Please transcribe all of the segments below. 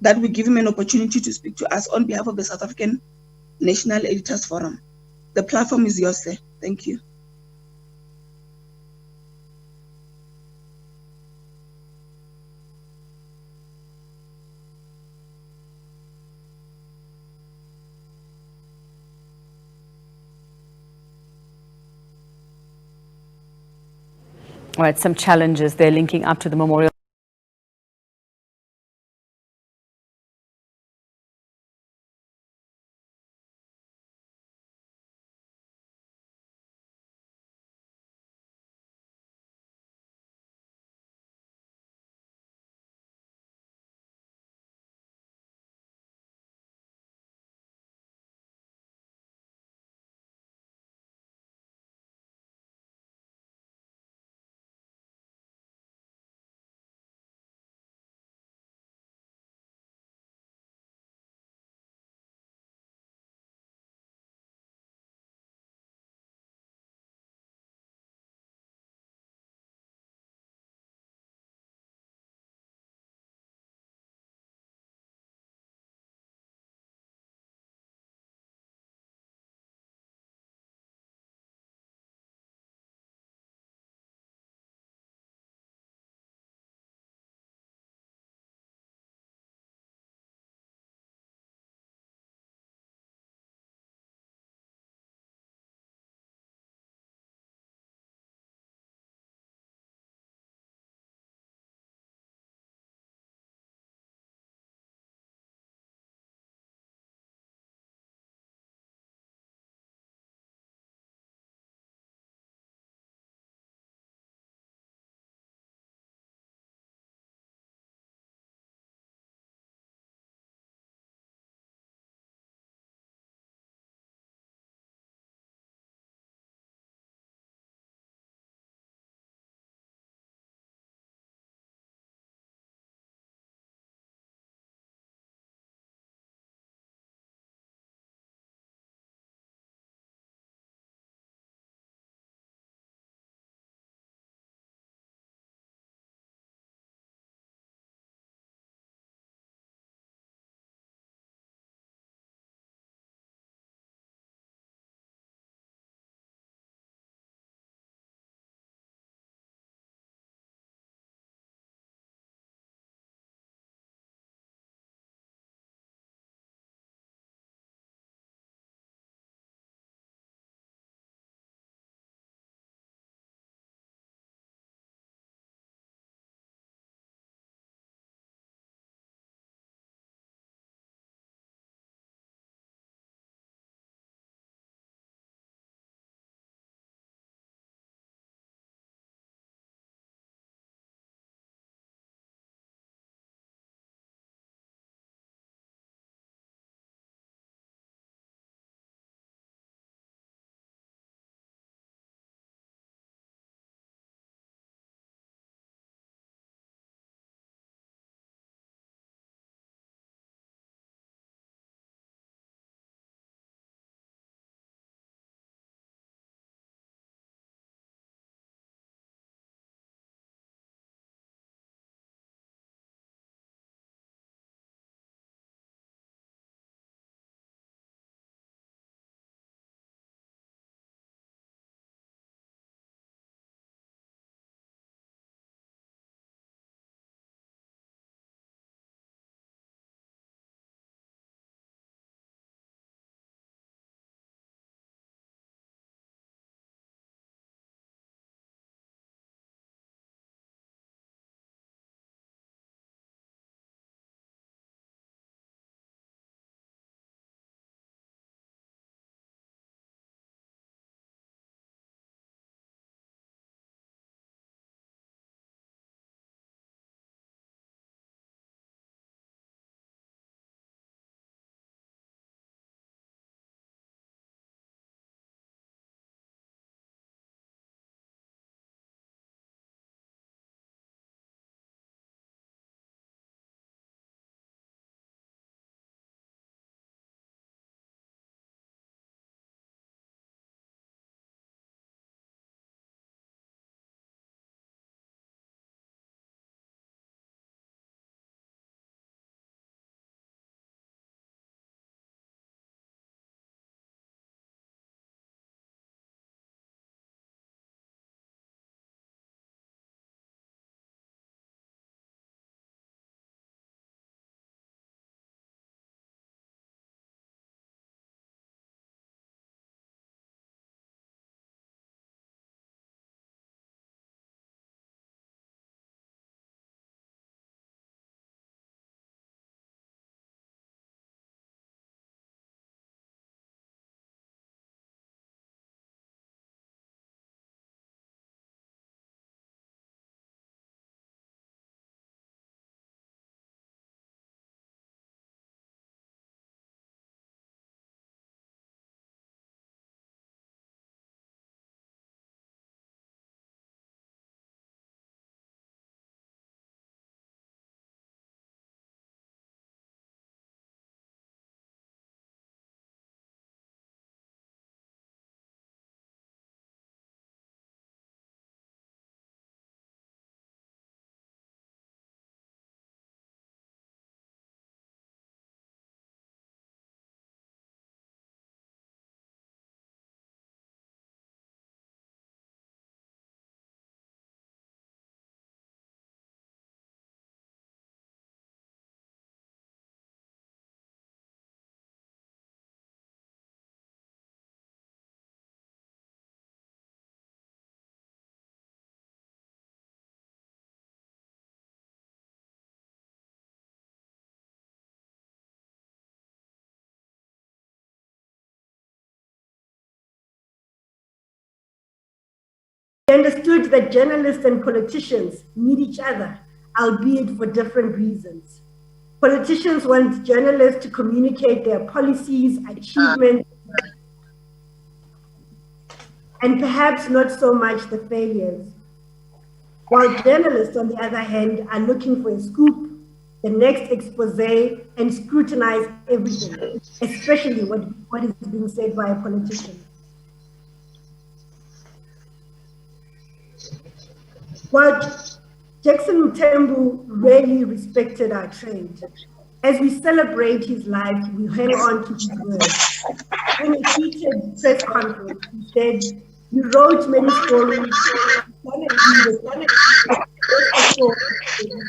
that we give him an opportunity to speak to us on behalf of the South African National Editors Forum. The platform is yours, sir. Thank you. All right, some challenges there linking up to the memorial. understood that journalists and politicians need each other, albeit for different reasons. Politicians want journalists to communicate their policies, achievements, and perhaps not so much the failures. While journalists, on the other hand, are looking for a scoop, the next expose, and scrutinize everything, especially what is being said by a politician. While Jackson Mthembu rarely respected our trade, as we celebrate his life, we hang on to his words. In a heated press conference, he said, "You wrote many stories,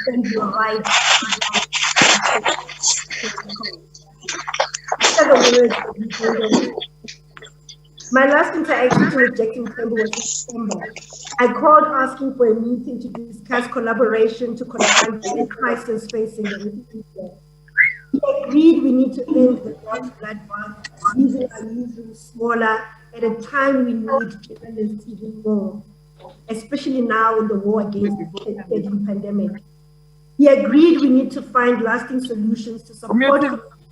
and you are right." My last interaction with Jackson Mthembu was in December. I called asking for a meeting to discuss collaboration to confront the crisis facing the refugee. He agreed we need to end the God's bloodbath, using our newsroom smaller at a time we need journalists even more, especially now in the war against the pandemic. He agreed we need to find lasting solutions to support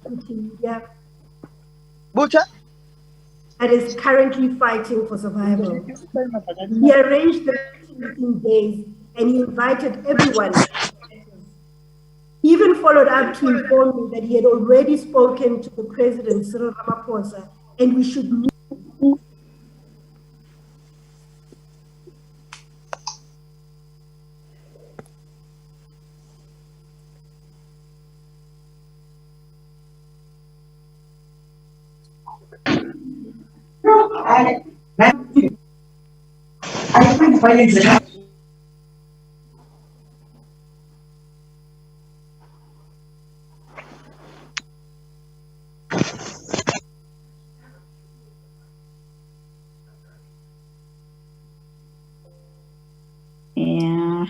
community media that is currently fighting for survival. He arranged the meeting days and he invited everyone. He even followed up to inform me that he had already spoken to the President, Cyril Ramaphosa, and we should move. I find violence that Yeah.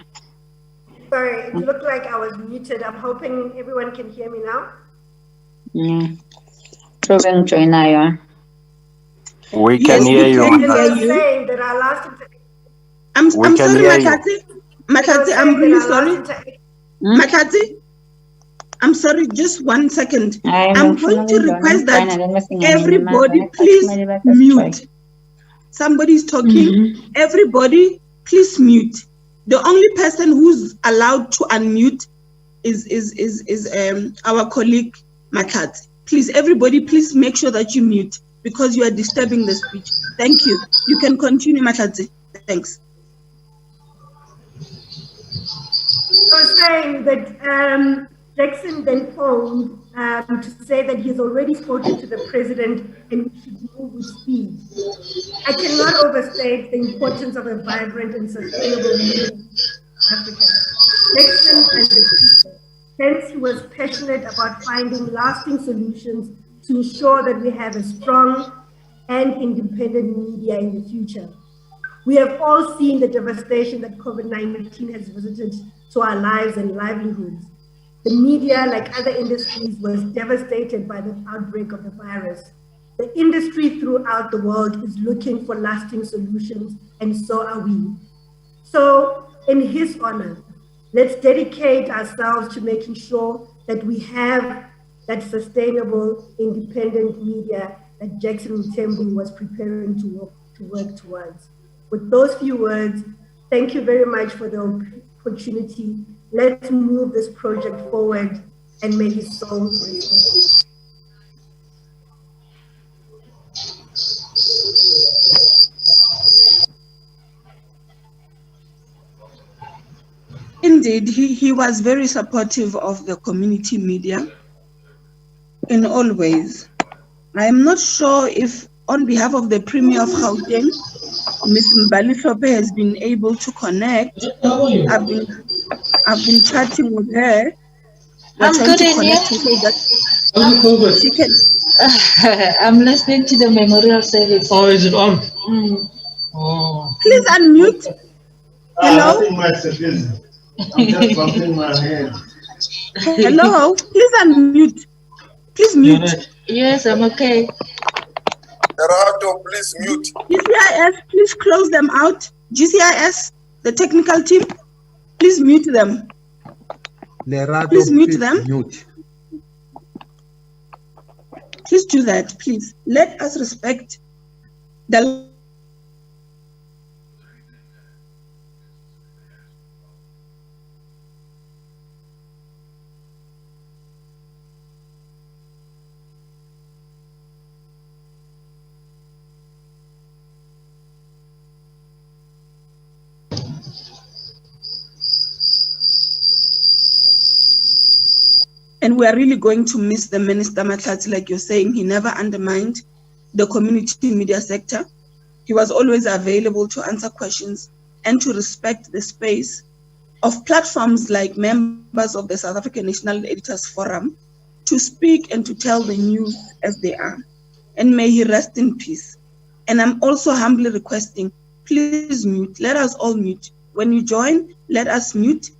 Sorry, it looked like I was muted. I'm hoping everyone can hear me now. Yeah. We can hear you. I was saying that our last I'm sorry, Makati, I'm really sorry. Makati, I'm sorry, just 1 second. I'm going to request that everybody please mute. Somebody's talking. Everybody please mute. The only person who's allowed to unmute is our colleague Makati. Please, everybody, please make sure that you mute because you are disturbing the speech. Thank you. You can continue, Makati. Thanks. I was saying that Jackson then phoned to say that he's already spoken to the president and we should move with speed. I cannot overstate the importance of a vibrant and sustainable media in Africa. Jackson understood. Hence, he was passionate about finding lasting solutions to ensure that we have a strong and independent media in the future. We have all seen the devastation that COVID-19 has visited to our lives and livelihoods. The media, like other industries, was devastated by the outbreak of the virus. The industry throughout the world is looking for lasting solutions, and so are we. So, in his honor, let's dedicate ourselves to making sure that we have that sustainable, independent media that Jackson Mthembu was preparing to work towards. With those few words, thank you very much for the opportunity. Let's move this project forward and may his soul rest. Indeed, he was very supportive of the community media in all ways. I am not sure if on behalf of the Premier of Gauteng, Ms. Mbali has been able to connect. I've been chatting with her. I'm good in here. She can. I'm listening to the memorial service. Oh, is it on? Oh. Please unmute. Hello? I'm just bumping my head. Hello? Please unmute. Please mute. Yes, I'm okay. Erato, please mute. DCIS, please close them out. GCIS, the technical team, please mute them. Please mute them. Please do that, please. Let us respect the and we are really going to miss the Minister Mahlatsi, like you're saying. He never undermined the community media sector. He was always available to answer questions and to respect the space of platforms like members of the South African National Editors Forum to speak and to tell the news as they are. And may he rest in peace. And I'm also humbly requesting, please mute. Let us all mute. When you join, let us mute.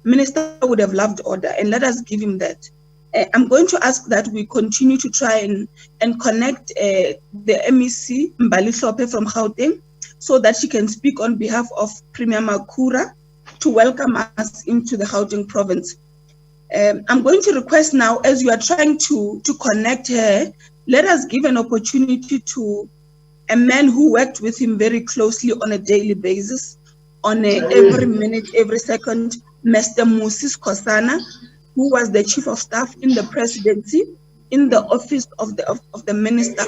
Minister would have loved order, and let us give him that. I'm going to ask that we continue to try and connect the MEC, Mbali Hlope from Gauteng, so that she can speak on behalf of Premier Makura to welcome us into the Gauteng province. I'm going to request now, as you are trying to connect her, let us give an opportunity to a man who worked with him very closely on a daily basis, on every minute, every second, Mr. Moses Kosana, who was the chief of staff in the presidency, in the office of the minister,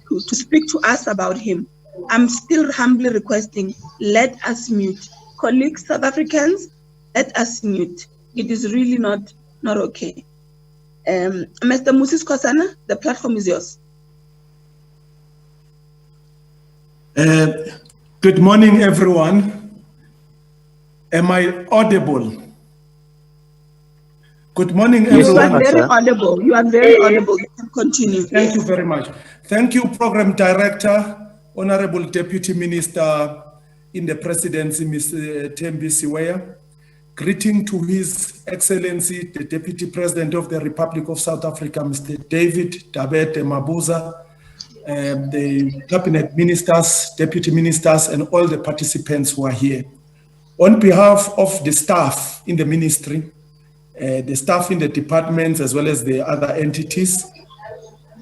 to speak to us about him. I'm still humbly requesting, let us mute. Colleagues, South Africans, let us mute. It is really not okay. Mr. Moses Kosana, the platform is yours. Good morning, everyone. Am I audible? Good morning, everyone. You are very audible. You are very audible. You can continue. Thank you very much. Thank you, Program Director, Honorable Deputy Minister in the Presidency, Mr. Mthembu. Greeting to His Excellency, the Deputy President of the Republic of South Africa, Mr. David Dabete Mabuza, the Cabinet Ministers, Deputy Ministers, and all the participants who are here. On behalf of the staff in the ministry, the staff in the departments, as well as the other entities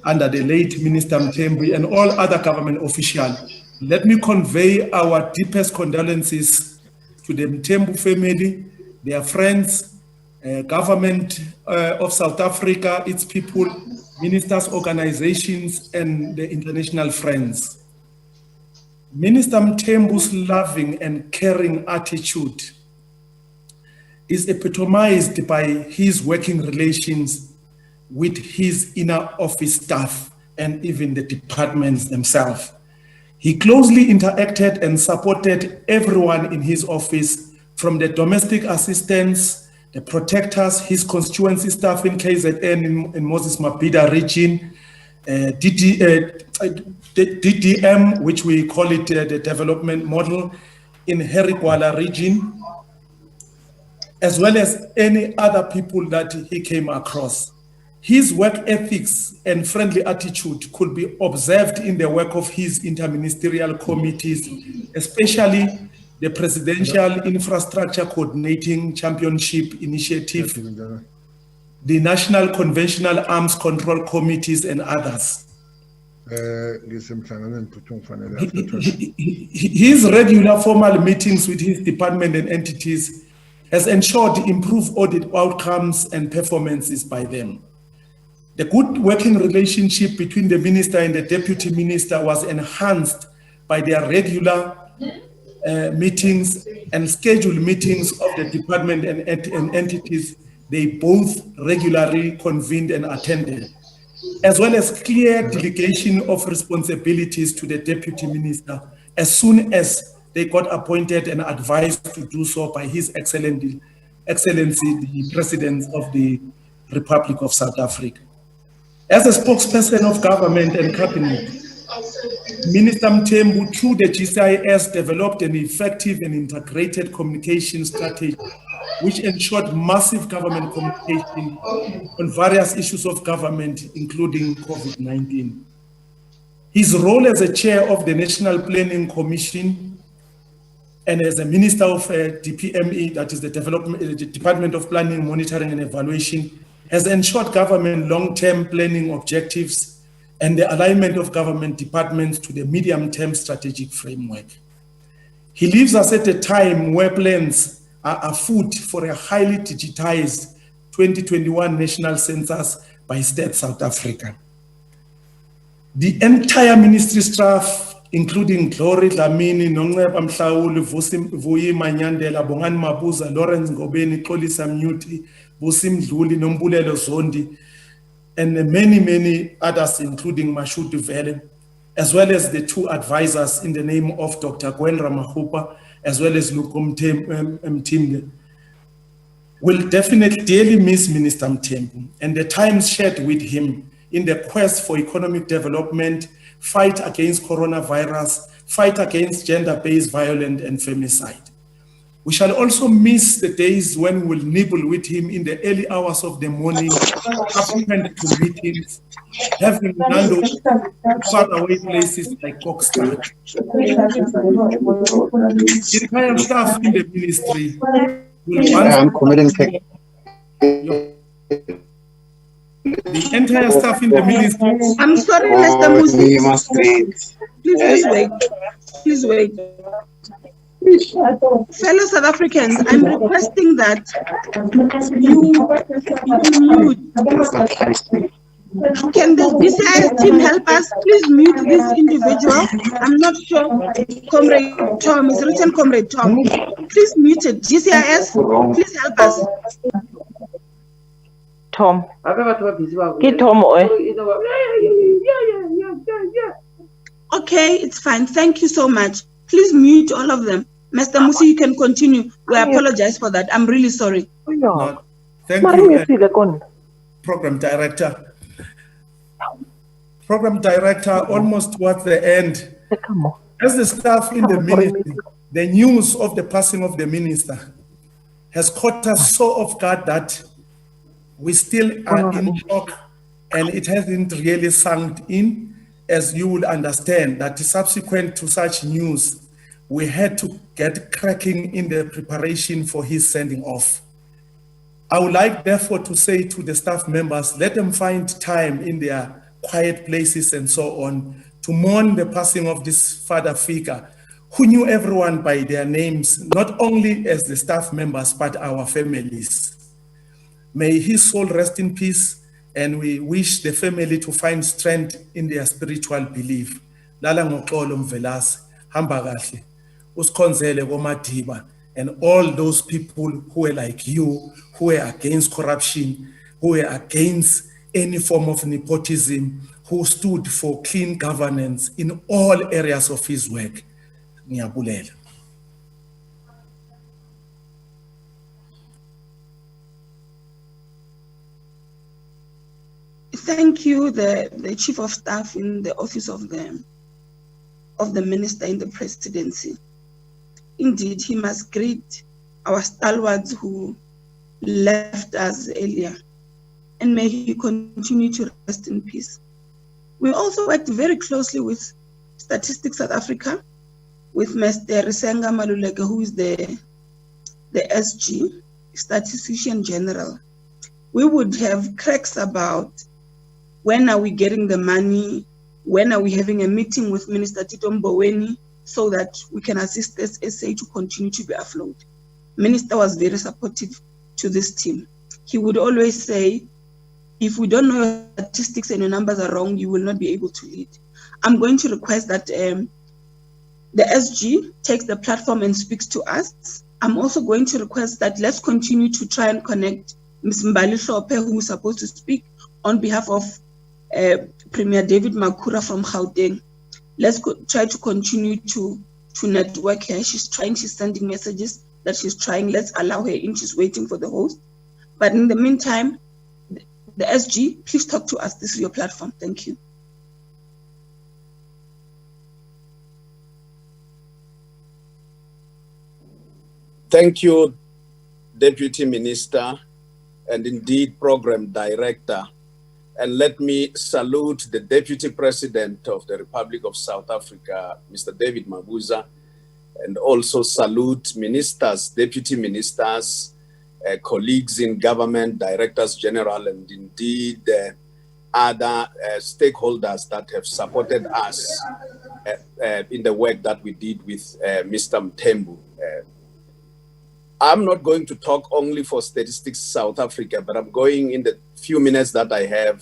under the late Minister Mthembu and all other government officials, let me convey our deepest condolences to the Mthembu family, their friends, government of South Africa, its people, ministers, organizations, and the international friends. Minister Mthembu's loving and caring attitude is epitomized by his working relations with his inner office staff and even the departments themselves. He closely interacted and supported everyone in his office, from the domestic assistants, the protectors, his constituency staff in KZN in Moses Mabhida region, DDM, which we call it the development model in Herigwala region, as well as any other people that he came across. His work ethics and friendly attitude could be observed in the work of his interministerial committees, especially the Presidential Infrastructure Coordinating Championship Initiative, the National Conventional Arms Control Committees, and others. His regular formal meetings with his department and entities has ensured improved audit outcomes and performances by them. The good working relationship between the minister and the deputy minister was enhanced by their regular meetings and scheduled meetings of the department and entities they both regularly convened and attended, as well as clear delegation of responsibilities to the deputy minister as soon as they got appointed and advised to do so by His Excellency, the President of the Republic of South Africa. As a spokesperson of government and cabinet, Minister Mthembu, through the GCIS, developed an effective and integrated communication strategy which ensured massive government communication on various issues of government, including COVID-19. His role as a chair of the National Planning Commission And as a Minister of DPME, that is the Department of Planning, Monitoring and Evaluation, has ensured government long-term planning objectives and the alignment of government departments to the medium-term strategic framework. He leaves us at a time where plans are afoot for a highly digitized 2021 national census by State South Africa. The entire ministry staff, including Glory Dlamini, Nongceba Mhlawuli, Vuyi Manyandela, Bongani Mabuza, Lawrence Ngobeni, Xolisa Mnyuti, Busi Mdluli, Nombulelo Zondi, and many others, including Mashudu Vele, as well as the two advisors in the name of Dr. Gwen Ramahupa, as well as Lukum Mthembu. Will definitely dearly miss Minister Mthembu and the time shared with him in the quest for economic development, fight against coronavirus, fight against gender-based violence and femicide. We shall also miss the days when we will nibble with him in the early hours of the morning, subsequent to meetings, having Nando far away places like Coxstar. The entire staff in the ministry the entire staff in the ministry. I'm sorry, Mr. Musi. Please wait. Please wait. Fellow South Africans, I'm requesting that you mute. Can the BCIS team help us? Please mute this individual. I'm not sure. Comrade Tom, it's written Comrade Tom. Please mute it. GCIS, please help us. Tom. Get Tom. Okay, it's fine. Thank you so much. Please mute all of them. Mr. Musi, you can continue. We apologize for that. I'm really sorry. No, thank you, Program Director. Program Director, almost towards the end. As the staff in the ministry, the news of the passing of the minister has caught us so off guard that we still are in shock, and it hasn't really sunk in, as you will understand, that subsequent to such news, we had to get cracking in the preparation for his sending off. I would like, therefore, to say to the staff members, let them find time in their quiet places and so on to mourn the passing of this father figure who knew everyone by their names, not only as the staff members, but our families. May his soul rest in peace, and we wish the family to find strength in their spiritual belief. Lala ngoxolo Mvelase, hamba kahle, usikhonzele koMadiba, and all those people who were like you, who were against corruption, who were against any form of nepotism, who stood for clean governance in all areas of his work. Ngiyabulela. Thank you, the Chief of Staff in the Office of the Minister in the Presidency. Indeed, he must greet our stalwarts who left us earlier, and may he continue to rest in peace. We also worked very closely with Statistics South Africa, with Mr. Risenga Maluleke, who is the SG, Statistician-General. We would have cracks about when are we getting the money, when are we having a meeting with Minister Tito Mboweni so that we can assist this SA to continue to be afloat. Minister was very supportive to this team. He would always say, if we don't know your statistics and your numbers are wrong, you will not be able to lead. I'm going to request that the SG takes the platform and speaks to us. I'm also going to request that let's continue to try and connect Ms. Mbali Sope, who is supposed to speak on behalf of Premier David Makura from Gauteng. Let's try to continue to network her. She's sending messages that she's trying. Let's allow her in. She's waiting for the host. But in the meantime, the SG, please talk to us. This is your platform. Thank you. Thank you, Deputy Minister, and indeed Program Director. And let me salute the Deputy President of the Republic of South Africa, Mr. David Mabuza, and also salute ministers, deputy ministers, colleagues in government, directors general, and indeed other stakeholders that have supported us in the work that we did with Mr. Mthembu. I'm not going to talk only for Statistics South Africa, but I'm going, in the few minutes that I have,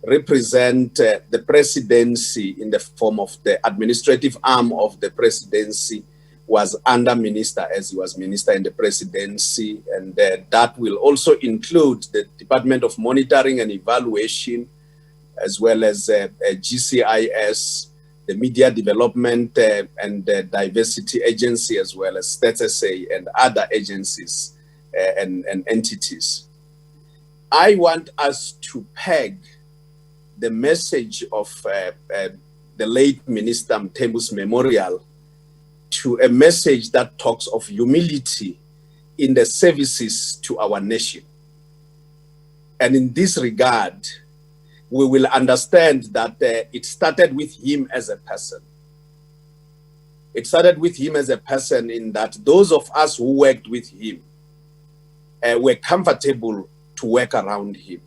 represent the presidency in the form of the administrative arm of the presidency was under minister, as he was minister in the presidency, and that will also include the Department of Monitoring and Evaluation, as well as GCIS, the Media Development and Diversity Agency, as well as Statistician and other agencies and entities. I want us to peg the message of the late Minister Mthembu's memorial to a message that talks of humility in the services to our nation. And in this regard, we will understand that it started with him as a person. It started with him as a person in that those of us who worked with him were comfortable to work around him.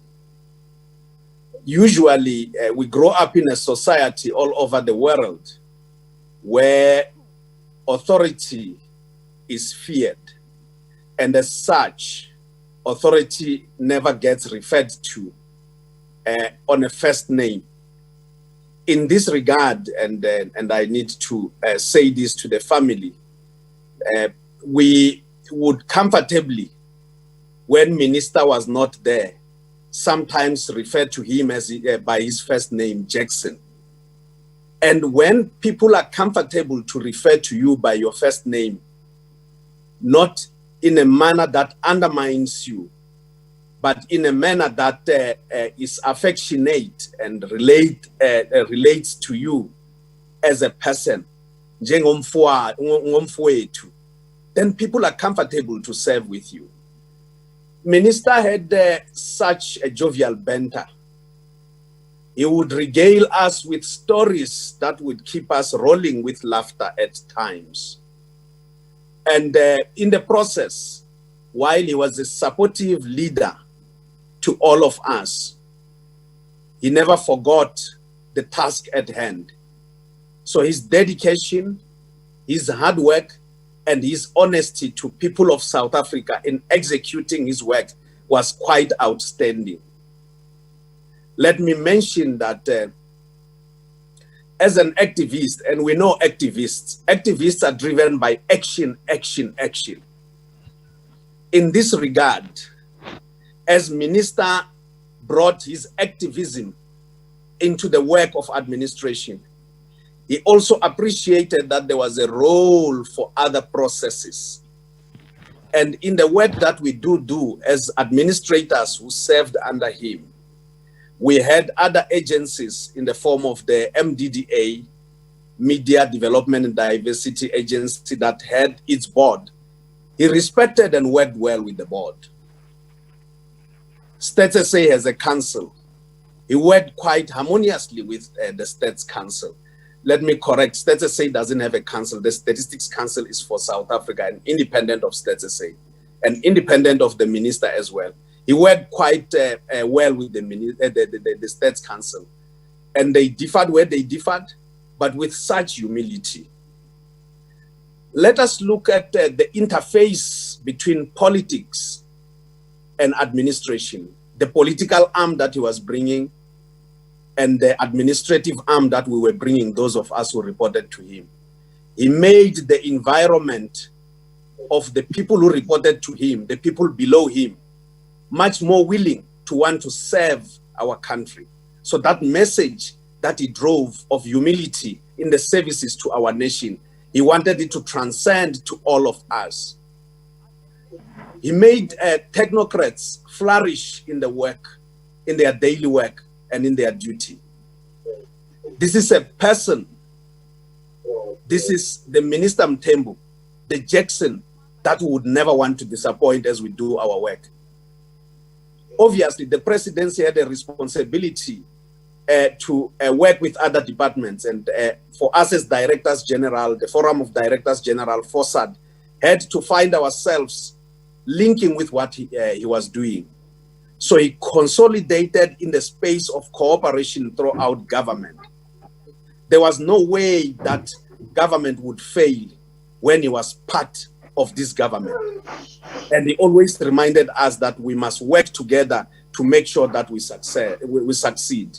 Usually, we grow up in a society all over the world where authority is feared, and as such, authority never gets referred to on a first name. In this regard, and I need to say this to the family, we would comfortably, when minister was not there, sometimes refer to him as by his first name, Jackson. And when people are comfortable to refer to you by your first name, not in a manner that undermines you, but in a manner that is affectionate and relates to you as a person, then people are comfortable to serve with you. Minister had such a jovial banter. He would regale us with stories that would keep us rolling with laughter at times. And in the process, while he was a supportive leader to all of us, he never forgot the task at hand. So his dedication, his hard work, and his honesty to people of South Africa in executing his work was quite outstanding. Let me mention that as an activist, and we know activists are driven by action, action, action. In this regard, as minister brought his activism into the work of administration, he also appreciated that there was a role for other processes. And in the work that we do as administrators who served under him, we had other agencies in the form of the MDDA, Media Development and Diversity Agency, that had its board. He respected and worked well with the board. Statistician has a council. He worked quite harmoniously with the Stats Council. Let me correct, Statistician doesn't have a council. The Statistics Council is for South Africa and independent of Statistician and independent of the minister as well. He worked quite well with the Stats Council, and they differed where they differed, but with such humility. Let us look at the interface between politics and administration, the political arm that he was bringing and the administrative arm that we were bringing, those of us who reported to him. He made the environment of the people who reported to him, the people below him, much more willing to want to serve our country. So that message that he drove of humility in the services to our nation, he wanted it to transcend to all of us. He made technocrats flourish in the work, in their daily work and in their duty. This is a person, this is the Minister Mthembu, the Jackson that we would never want to disappoint as we do our work. Obviously, the presidency had a responsibility to work with other departments. And for us as Directors General, the Forum of Directors General, FOSAD, had to find ourselves linking with what he was doing. So he consolidated in the space of cooperation throughout government. There was no way that government would fail when he was part of this government. And he always reminded us that we must work together to make sure that we succeed.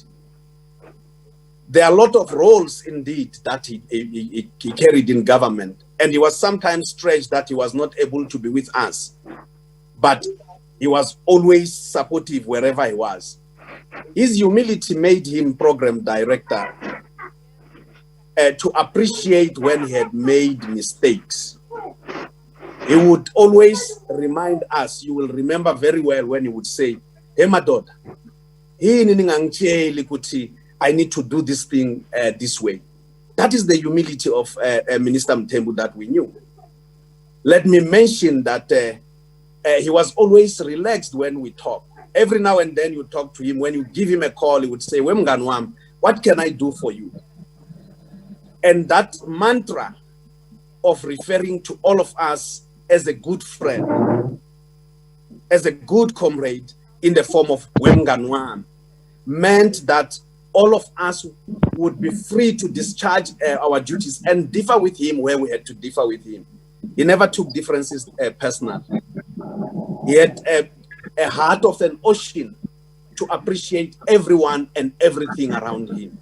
There are a lot of roles indeed that he carried in government, and he was sometimes stretched that he was not able to be with us, but he was always supportive wherever he was. His humility made him program director to appreciate when he had made mistakes. He would always remind us, you will remember very well when he would say, "Hey, Madoda, I need to do this thing this way." That is the humility of Minister Mthembu that we knew. Let me mention that he was always relaxed when we talk. Every now and then you talk to him, when you give him a call, he would say, "Wemganwam, what can I do for you?" And that mantra of referring to all of us as a good friend, as a good comrade in the form of Wemganwam, meant that all of us would be free to discharge our duties and differ with him where we had to differ with him. He never took differences personal. He had a heart of an ocean to appreciate everyone and everything around him.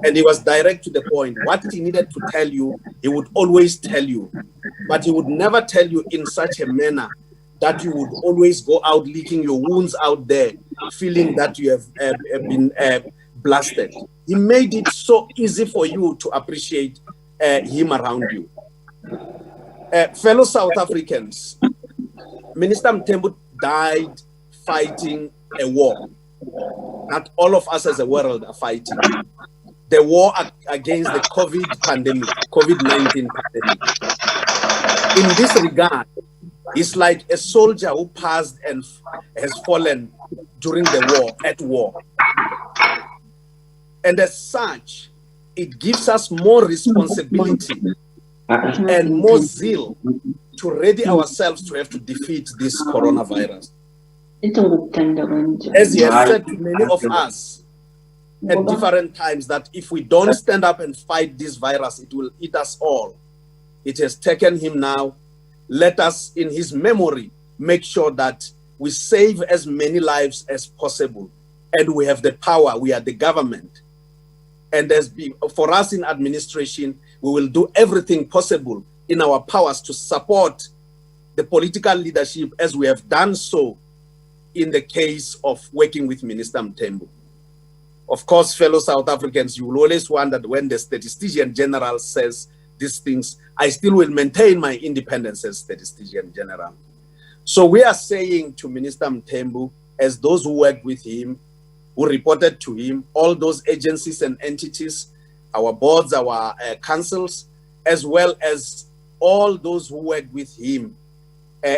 And he was direct to the point. What he needed to tell you, he would always tell you. But he would never tell you in such a manner that you would always go out licking your wounds out there, feeling that you have been blasted. He made it so easy for you to appreciate him around you. Fellow South Africans, Minister Mthembu died fighting a war that all of us as a world are fighting. The war against the COVID-19 pandemic. In this regard, it's like a soldier who passed and has fallen during the war, at war. And as such, it gives us more responsibility and more zeal to ready ourselves to have to defeat this coronavirus. As he has said to many of us at different times, that if we don't stand up and fight this virus, it will eat us all. It has taken him now. Let us, in his memory, make sure that we save as many lives as possible. And we have the power, we are the government. And for us in administration, we will do everything possible in our powers to support the political leadership as we have done so in the case of working with Minister Mthembu. Of course, fellow South Africans, you will always wonder when the Statistician-General says these things, I still will maintain my independence as Statistician-General. So we are saying to Minister Mthembu, as those who worked with him, who reported to him, all those agencies and entities, our boards, our councils, as well as all those who worked with him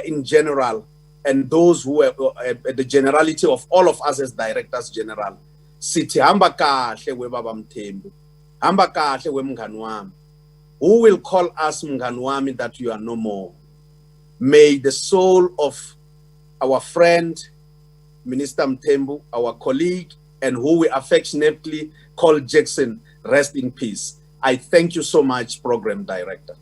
in general, and those who were the generality of all of us as Directors General. Sithi hamba kahle we baba Mthembu, hamba kahle we mngani wami. Who will call us mngani wami that you are no more? May the soul of our friend, Minister Mthembu, our colleague, and who we affectionately call Jackson, rest in peace. I thank you so much, Program Director.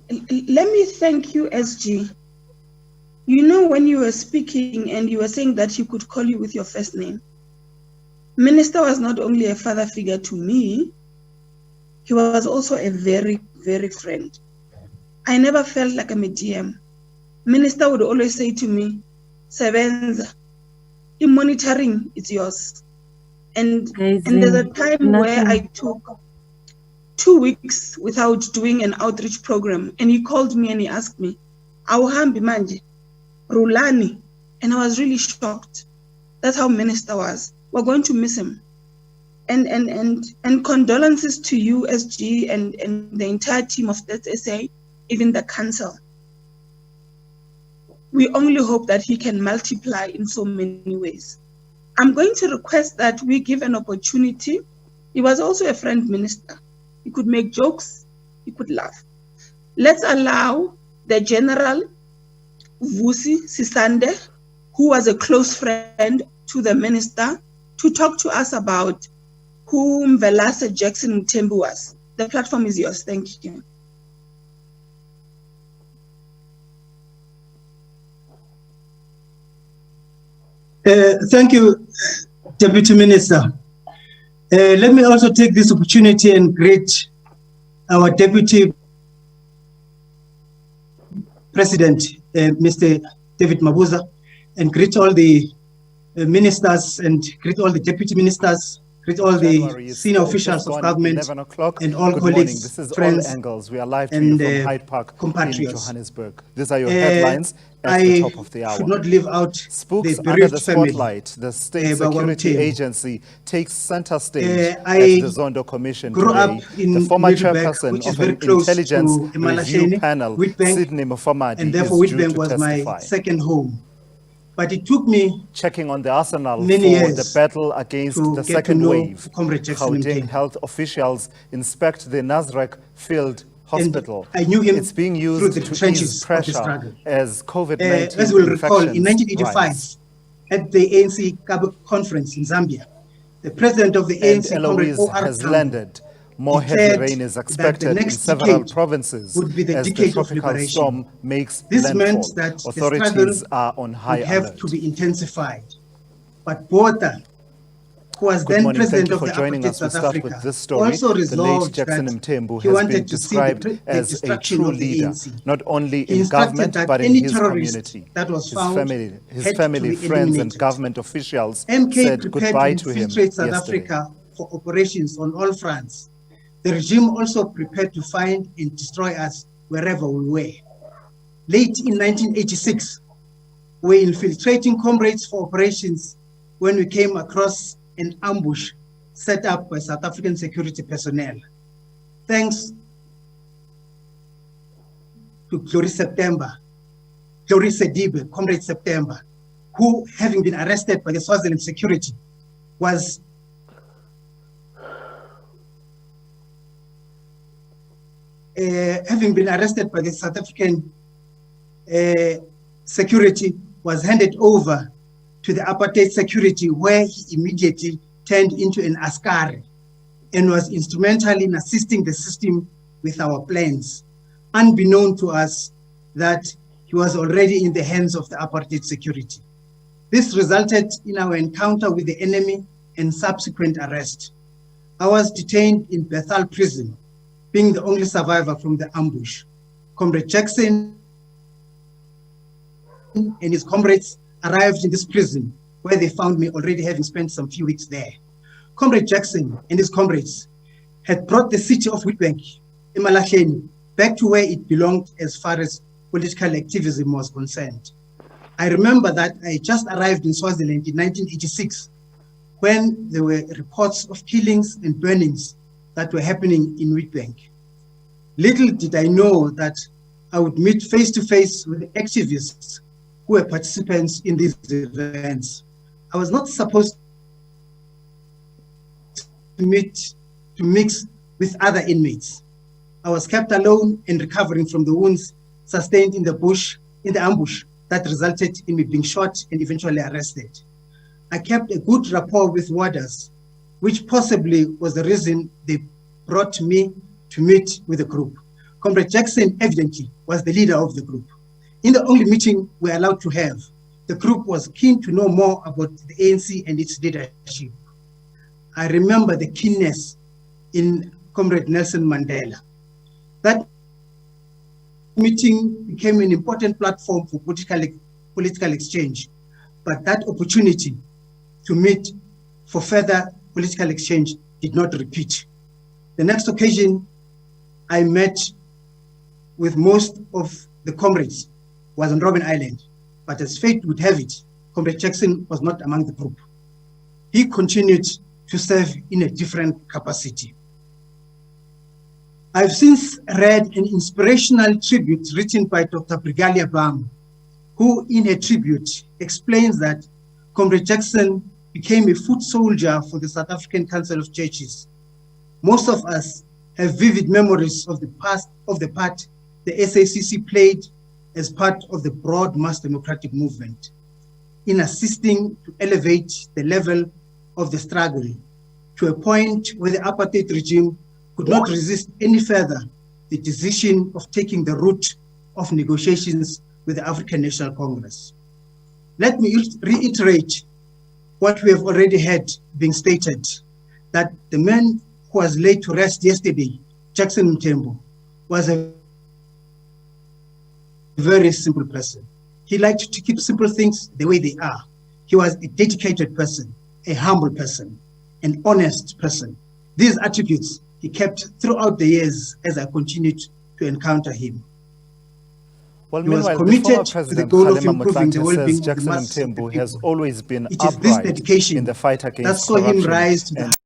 Let me thank you, SG. You know, when you were speaking and you were saying that he could call you with your first name, Minister was not only a father figure to me, he was also a very, very friend. I never felt like I'm a GM. Minister would always say to me, Sebenza, in monitoring, it's yours. And there's a time where I took 2 weeks without doing an outreach program, and he called me and he asked me, Awuhambi manje, Rulani, and I was really shocked. That's how Minister was. We're going to miss him. And condolences to you, SG, and the entire team of that SA, even the council. we only hope that he can multiply in so many ways. I'm going to request that we give an opportunity. He was also a friend minister. He could make jokes, he could laugh. Let's allow the General Vusi Sisande, who was a close friend to the minister, to talk to us about who Minister Jackson Mthembu was. The platform is yours. Thank you. Thank you, Deputy Minister. Let me also take this opportunity and greet our Deputy President, Mr. David Mabuza, and greet all the ministers and greet all the deputy ministers, greet all the senior officials of government and all colleagues, This is friends, All Angles. We are live to and you from Hyde Park compatriots. in Johannesburg. These are your headlines at the top of the hour. I should not leave out Spooks the under bereaved the family. spotlight. The State Security Agency takes center stage at I the Zondo Commission grew today. up in The former Middleburg, chairperson which is of very an close intelligence to review Emalasheni, panel, Witbank, Sydney Mufamadi, and therefore is due Witbank to was testify. my second home. But it took me Checking on the arsenal for many years the battle against to the get to second know wave. Comrade Jackson Gauteng Mthembu. health officials inspect the Nasrec Field Hospital. And I knew him It's being through used the to trenches ease of the pressure struggle. as COVID-19 As we'll recall, in infections 1985, rise. at the ANC Cabo conference in Zambia, the president of the ANC, And Comrade Eloise O.R. has Tambo, landed. More heavy declared rain is that the expected in next several decade provinces would be the as the decade of tropical liberation. storm makes This landfall. meant that the Authorities struggle are on high would have alert. to be intensified. But Botha, who was Good then morning. president Thank you of for the joining apartheid us. We'll South start Africa, with this story. also The late resolved Jackson that Mthembu he has wanted been to see described the as a destruction true of the leader, ANC. not only He in instructed government that but in any his terrorist community. that was His found family, had to be friends, and eliminated. government officials MK said prepared goodbye to to him infiltrate South yesterday. Africa for operations on all fronts. The regime also prepared to find and destroy us wherever we were. Late in 1986, we were infiltrating comrades for operations when we came across an ambush set up by South African security personnel. Thanks to Glory Sedibe, Comrade September, who, having been arrested by the Swaziland security, was having been arrested by the South African security, was handed over to the apartheid security, where he immediately turned into an askari and was instrumental in assisting the system with our plans, unbeknown to us that he was already in the hands of the apartheid security. This resulted in our encounter with the enemy and subsequent arrest. I was detained in Bethel prison, being the only survivor from the ambush. Comrade Jackson and his comrades arrived in this prison, where they found me already having spent some few weeks there. Comrade Jackson and his comrades had brought the city of Witbank, Emalasheni, back to where it belonged as far as political activism was concerned. I remember that I just arrived in Swaziland in 1986, when there were reports of killings and burnings that were happening in Witbank. Little did I know that I would meet face to face with the activists who were participants in these events. I was not supposed to mix with other inmates. I was kept alone and recovering from the wounds sustained in the ambush that resulted in me being shot and eventually arrested. I kept a good rapport with warders, which possibly was the reason they brought me to meet with the group. Comrade Jackson evidently was the leader of the group. In the only meeting we were allowed to have, the group was keen to know more about the ANC and its leadership. I remember the keenness in Comrade Nelson Mandela. That meeting became an important platform for political exchange, but that opportunity to meet for further political exchange did not repeat. The next occasion I met with most of the comrades was on Robben Island, but as fate would have it, Comrade Jackson was not among the group. He continued to serve in a different capacity. I've since read an inspirational tribute written by Dr. Brigalia Bam, who in a tribute explains that Comrade Jackson became a foot soldier for the South African Council of Churches. Most of us have vivid memories of the part the SACC played as part of the broad mass democratic movement in assisting to elevate the level of the struggle to a point where the apartheid regime could not resist any further the decision of taking the route of negotiations with the African National Congress. Let me reiterate what we have already heard being stated, that the man who was laid to rest yesterday, Jackson Mthembu, was a very simple person. He liked to keep simple things the way they are. He was a dedicated person, a humble person, an honest person. These attributes he kept throughout the years as I continued to encounter him. Well, He was meanwhile, committed the former to the President goal of Kgalema improving the Motlanthe well-being says of the Jackson masses of the Mthembu has people. always been It is this upright dedication in the fight that against saw him corruption rise to the and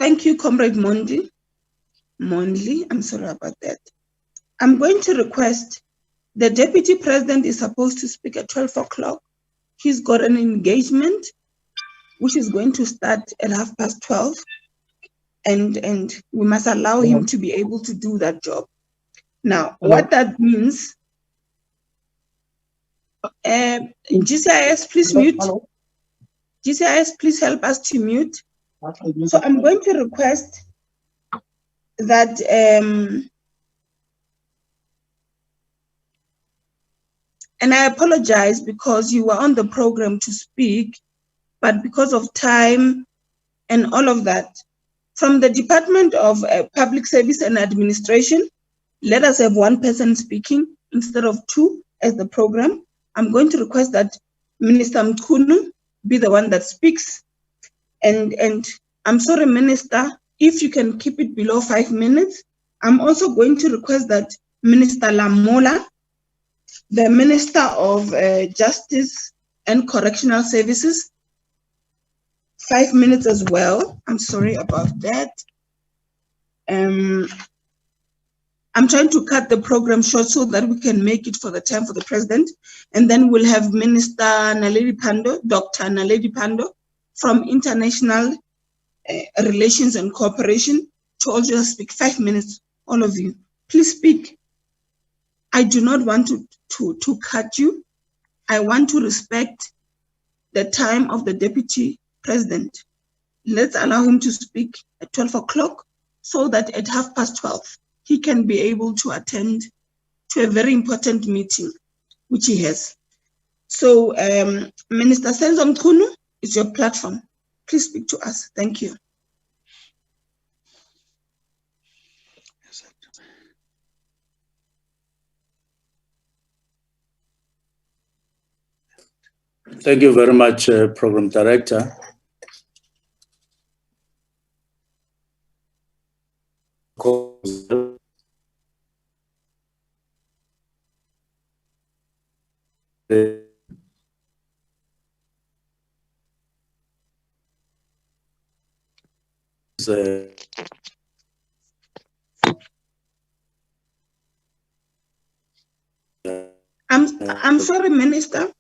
Thank you, Comrade Mondli. I'm sorry about that. I'm going to request the Deputy President is supposed to speak at 12 o'clock. He's got an engagement which is going to start at 12:30, and we must allow him to be able to do that job. Now, what that means, GCIS, please mute. GCIS, please help us to mute. So I'm going to request that and I apologize because you were on the program to speak, but because of time and all of that, from the Department of Public Service and Administration, let us have one person speaking instead of two as the program. I'm going to request that Minister Mthembu be the one that speaks. And I'm sorry, Minister, if you can keep it below 5 minutes. I'm also going to request that Minister Lamola, the Minister of Justice and Correctional Services, 5 minutes as well. I'm sorry about that. I'm trying to cut the program short so that we can make it for the time for the President. And then we'll have Minister Naledi Pandor, Dr. Naledi Pandor from International Relations and Cooperation to also speak 5 minutes, all of you. Please speak. I do not want to cut you. I want to respect the time of the Deputy President. Let's allow him to speak at 12 o'clock so that at 12:30, he can be able to attend to a very important meeting, which he has. So, Minister Senzo Mthembu, it's your platform. Please speak to us. Thank you. Thank you very much, Program Director. I'm sorry, Minister.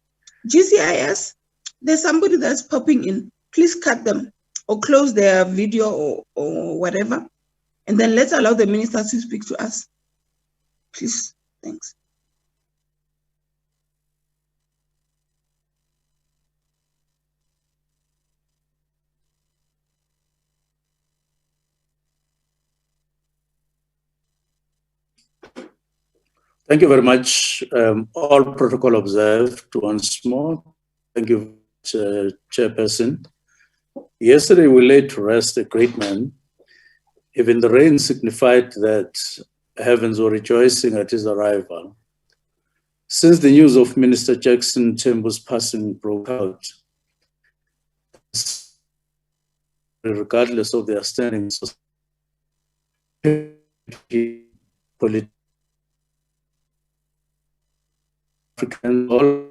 GCIS, there's somebody that's popping in. Please cut them or close their video or whatever. And then let's allow the minister to speak to us. Please, thanks. Thank you very much. All protocol observed once more. Thank you, Chairperson. Yesterday we laid to rest a great man. Even the rain signified that heavens were rejoicing at his arrival. Since the news of Minister Jackson Mthembu's passing broke out, regardless of their standing political, African, all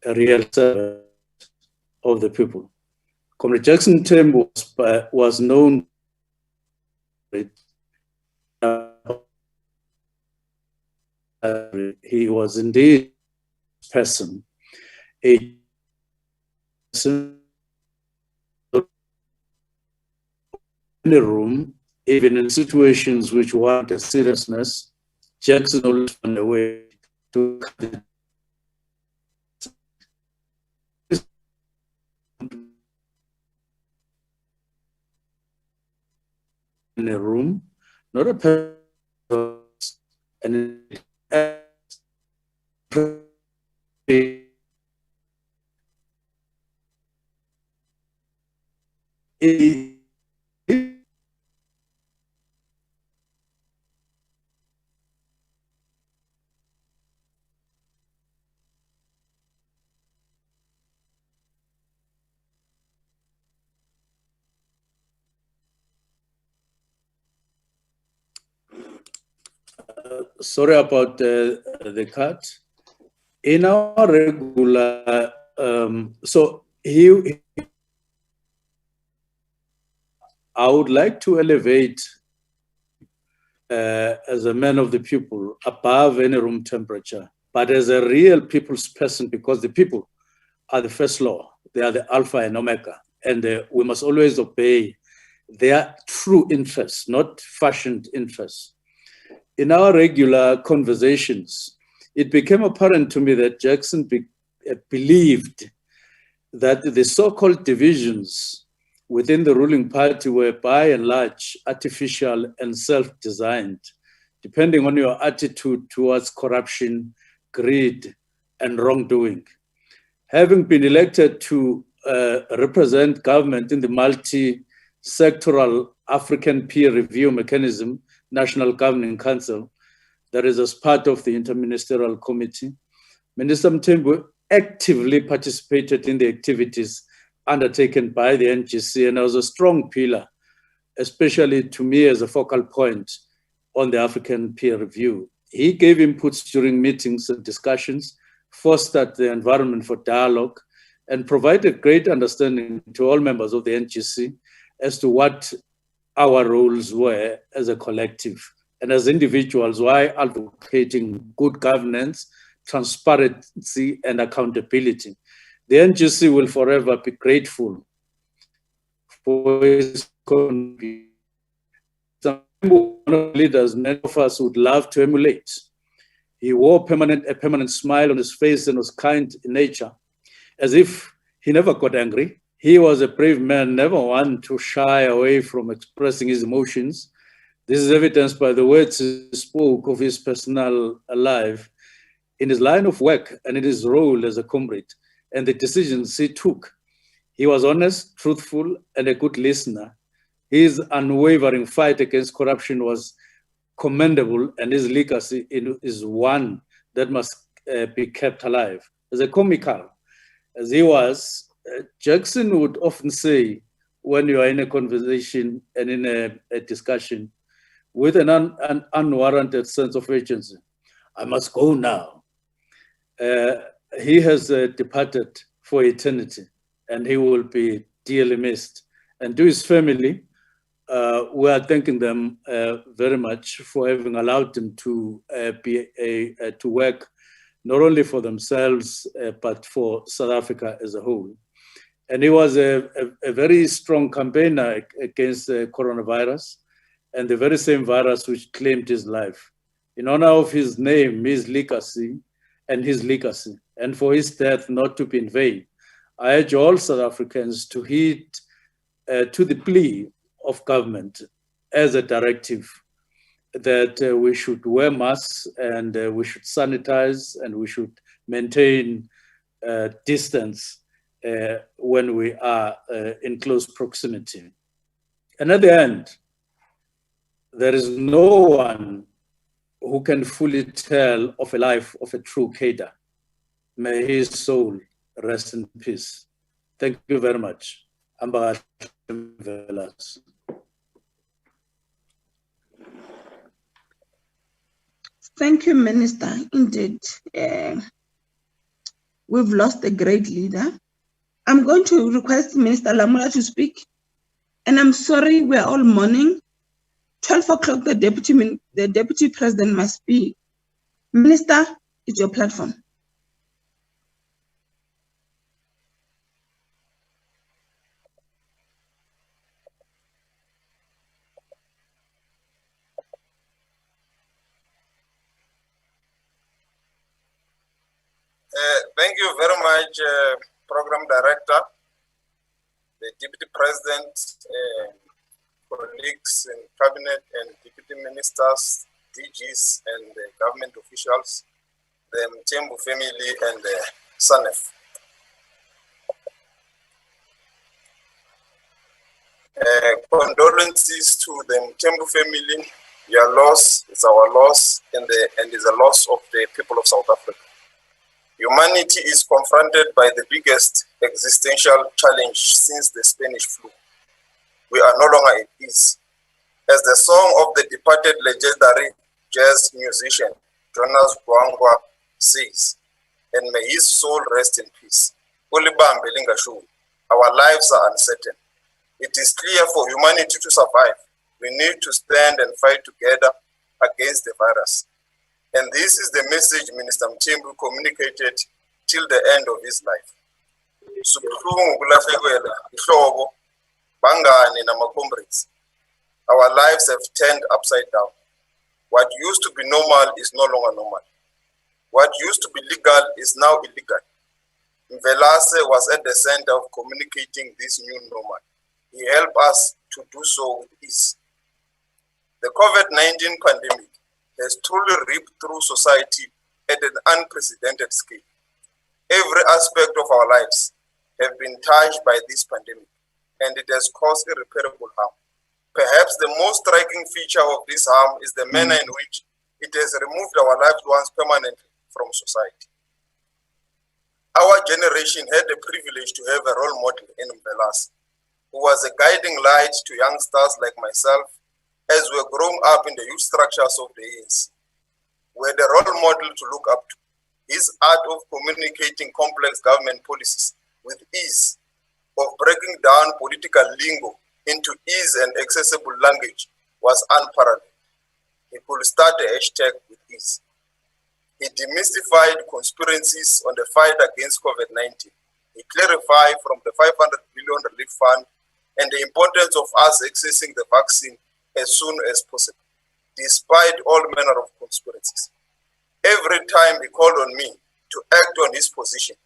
a real servant of the people. Comrade Jackson Mthembu was known. He was indeed a person, a person in a room, even in situations which warrant a seriousness. Jackson always found a way to in a room, not a person, and sorry about the cut. In our regular, I would like to elevate as a man of the people above any room temperature, but as a real people's person, because the people are the first law. They are the alpha and omega, and we must always obey their true interests, not fashioned interests. In our regular conversations, it became apparent to me that Jackson believed that the so-called divisions within the ruling party were by and large artificial and self-designed, depending on your attitude towards corruption, greed, and wrongdoing. Having been elected to represent government in the multi-sectoral African peer review mechanism, National Governing Council, that is as part of the Interministerial Committee, Minister Mthembu actively participated in the activities undertaken by the NGC, and was a strong pillar, especially to me as a focal point on the African peer review. He gave inputs during meetings and discussions, fostered the environment for dialogue, and provided great understanding to all members of the NGC as to what our roles were as a collective and as individuals, while advocating good governance, transparency, and accountability. The NGC will forever be grateful for his contribution. Some leaders many of us would love to emulate. He wore a permanent smile on his face and was kind in nature, as if he never got angry. He was a brave man, never one to shy away from expressing his emotions. This is evidenced by the words he spoke of his personal life in his line of work and in his role as a comrade, and the decisions he took. He was honest, truthful, and a good listener. His unwavering fight against corruption was commendable, and his legacy is one that must be kept alive. As a comical as he was, Jackson would often say, when you are in a conversation and in a discussion, with an unwarranted sense of urgency, I must go now. He has departed for eternity, and he will be dearly missed. And to his family, we are thanking them very much for having allowed him to to work not only for themselves, but for South Africa as a whole. And he was a very strong campaigner against the coronavirus, and the very same virus which claimed his life. In honor of his name, his legacy, and for his death not to be in vain, I urge all South Africans to heed to the plea of government as a directive that we should wear masks, and we should sanitize, and we should maintain distance when we are in close proximity. And at the end, there is no one who can fully tell of a life of a true cadre. May his soul rest in peace. Thank you very much. Thank you, Minister. Indeed, we've lost a great leader. I'm going to request Minister Lamula to speak. And I'm sorry, we're all mourning. 12 o'clock, the deputy president must speak. Minister, it's your platform. Thank you very much, Program Director, the Deputy President, colleagues in Cabinet and Deputy Ministers, DGs and government officials, the Mthembu family and the SANEF. Condolences to the Mthembu family. Your loss is our loss, and is a loss of the people of South Africa. Humanity is confronted by the biggest existential challenge since the Spanish flu. We are no longer at peace. As the song of the departed legendary jazz musician Jonas Gwangwa says, and may his soul rest in peace. Ulibambe lingashuwi. Our lives are uncertain. It is clear for humanity to survive, we need to stand and fight together against the virus. And this is the message Minister Mthembu communicated till the end of his life. Our lives have turned upside down. What used to be normal is no longer normal. What used to be legal is now illegal. Mvelase was at the center of communicating this new normal. He helped us to do so with ease. The COVID-19 pandemic has truly ripped through society at an unprecedented scale. Every aspect of our lives have been touched by this pandemic, and it has caused irreparable harm. Perhaps the most striking feature of this harm is the manner in which it has removed our loved ones permanently from society. Our generation had the privilege to have a role model in Mvelase, who was a guiding light to youngsters like myself as we were growing up in the youth structures of the ANC. We had a role model to look up to. His art of communicating complex government policies with ease, of breaking down political lingo into ease and accessible language was unparalleled. He could start a hashtag with ease. He demystified conspiracies on the fight against COVID-19. He clarified from the 500 billion relief fund and the importance of us accessing the vaccine as soon as possible, despite all manner of conspiracies. Every time he called on me to act on his position,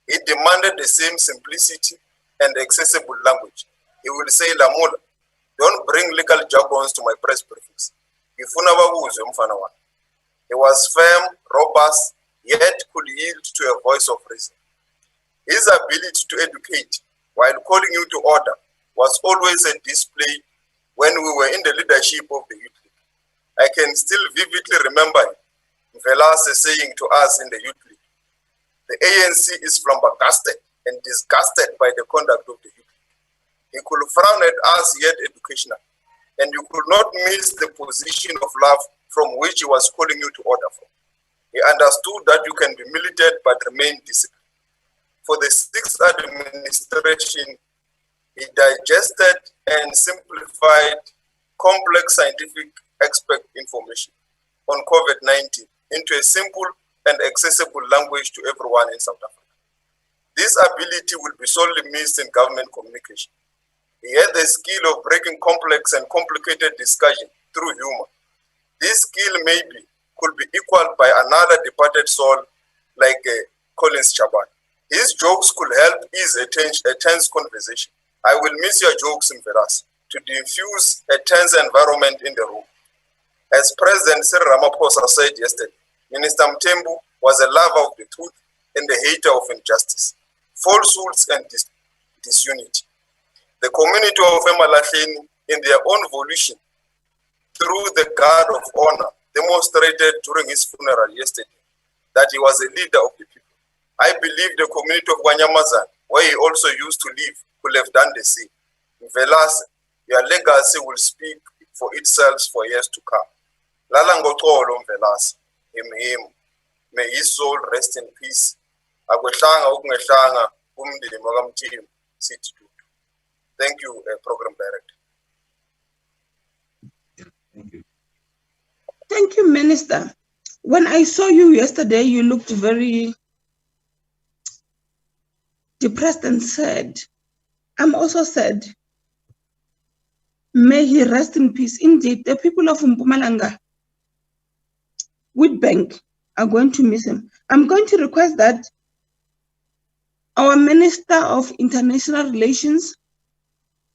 he demanded the same simplicity and accessible language. He will say, Lamula, don't bring legal jargons to my press briefings. He was firm, robust, yet could yield to a voice of reason. His ability to educate while calling you to order was always a display when we were in the leadership of the youth league. I can still vividly remember Mvelase saying to us in the youth league, the ANC is flabbergasted and disgusted by the conduct of the youth league. He could frown at us, yet educational, and you could not miss the position of love from which he was calling you to order from. He understood that you can be militant but remain disciplined. For the 6th administration, he digested and simplified complex scientific expert information on COVID-19 into a simple and accessible language to everyone in South Africa. This ability will be sorely missed in government communication. He had the skill of breaking complex and complicated discussion through humor. This skill maybe could be equaled by another departed soul like Collins Chaban. His jokes could help ease a tense conversation. I will miss your jokes in Mvelase to diffuse a tense environment in the room. As President Cyril Ramaphosa said yesterday, Minister Mthembu was a lover of the truth and a hater of injustice, falsehoods and disunity. The community of Emalahleni, in their own volition, through the guard of honor, demonstrated during his funeral yesterday that he was a leader of the people. I believe the community of Wanyamazan, where he also used to live, could have done the same. Mvelase, your legacy will speak for itself for years to come. Lalangotolo Mvelase, him. May his soul rest in peace. Thank you, Program Director. Thank you. Thank you, Minister. When I saw you yesterday, you looked very depressed and sad. I'm also sad. May he rest in peace. Indeed, the people of Mpumalanga, Witbank, are going to miss him. I'm going to request that our Minister of International Relations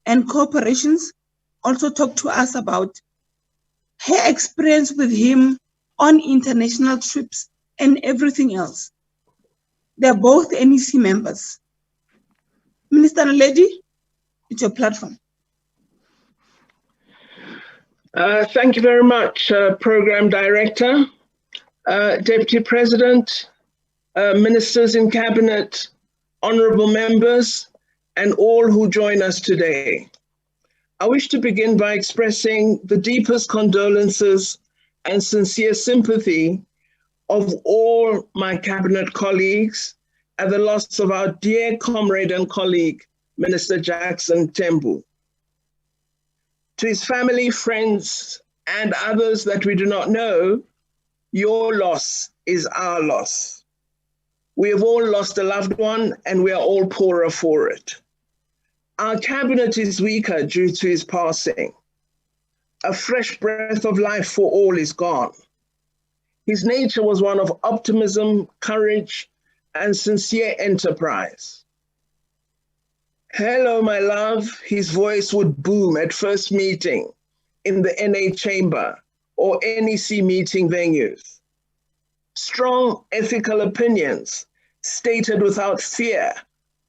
and Cooperations also talk to us about her experience with him on international trips and everything else. They're both NEC members. Minister Naledi, it's your platform. Thank you very much, Program Director, Deputy President, Ministers in Cabinet, honorable members, and all who join us today. I wish to begin by expressing the deepest condolences and sincere sympathy of all my cabinet colleagues at the loss of our dear comrade and colleague, Minister Jackson Mthembu. To his family, friends, and others that we do not know, your loss is our loss. We have all lost a loved one, and we are all poorer for it. Our cabinet is weaker due to his passing. A fresh breath of life for all is gone. His nature was one of optimism, courage, and sincere enterprise. Hello, my love. His voice would boom at first meeting in the NA chamber or NEC meeting venues. Strong ethical opinions stated without fear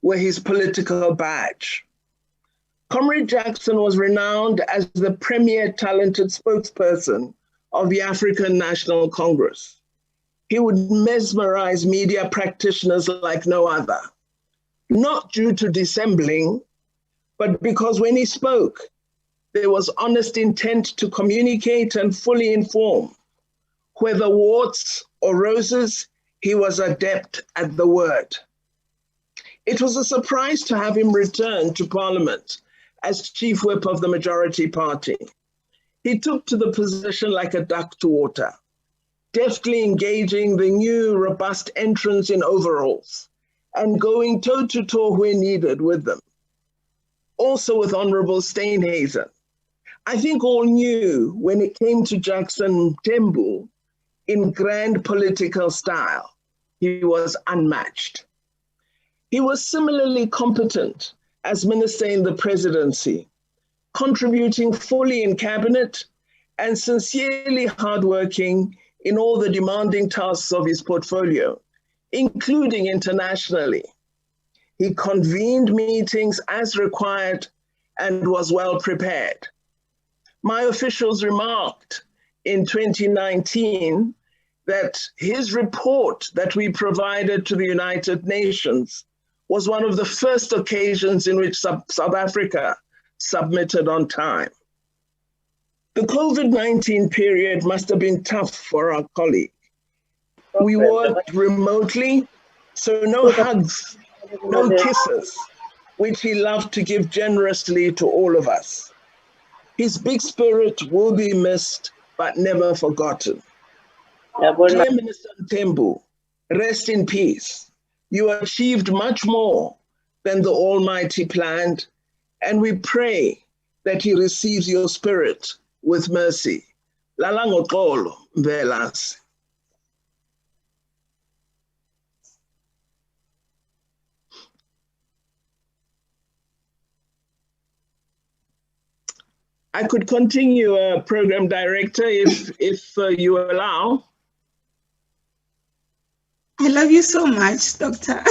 were his political badge. Comrade Jackson was renowned as the premier talented spokesperson of the African National Congress. He would mesmerize media practitioners like no other, not due to dissembling, but because when he spoke, there was honest intent to communicate and fully inform. Whether warts or roses, he was adept at the word. It was a surprise to have him return to Parliament as Chief Whip of the majority party. He took to the position like a duck to water, deftly engaging the new robust entrants in overalls and going toe-to-toe where needed with them. Also with Honorable Steenhuisen. I think all knew when it came to Jackson Mthembu, in grand political style, he was unmatched. He was similarly competent as minister in the presidency, contributing fully in cabinet and sincerely hardworking in all the demanding tasks of his portfolio, including internationally. He convened meetings as required and was well prepared. My officials remarked in 2019 that his report that we provided to the United Nations was one of the first occasions in which South Africa submitted on time. The COVID-19 period must have been tough for our colleague. We worked remotely, so no hugs, no kisses, which he loved to give generously to all of us. His big spirit will be missed, but never forgotten. Dear Minister Mthembu, rest in peace. You achieved much more than the Almighty planned, and we pray that he receives your spirit with mercy. Lala ngoxolo mvelasi. I could continue, Program Director, if you allow. I love you so much, Doctor.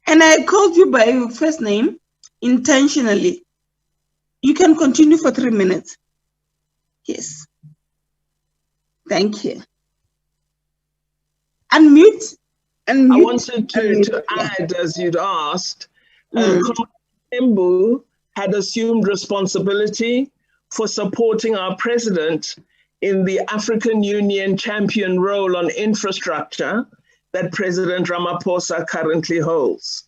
And I called you by your first name intentionally. You can continue for 3 minutes. Yes. Thank you. Unmute. Unmute. I wanted to add, as you'd asked, Mthembu had assumed responsibility for supporting our president in the African Union champion role on infrastructure that President Ramaphosa currently holds.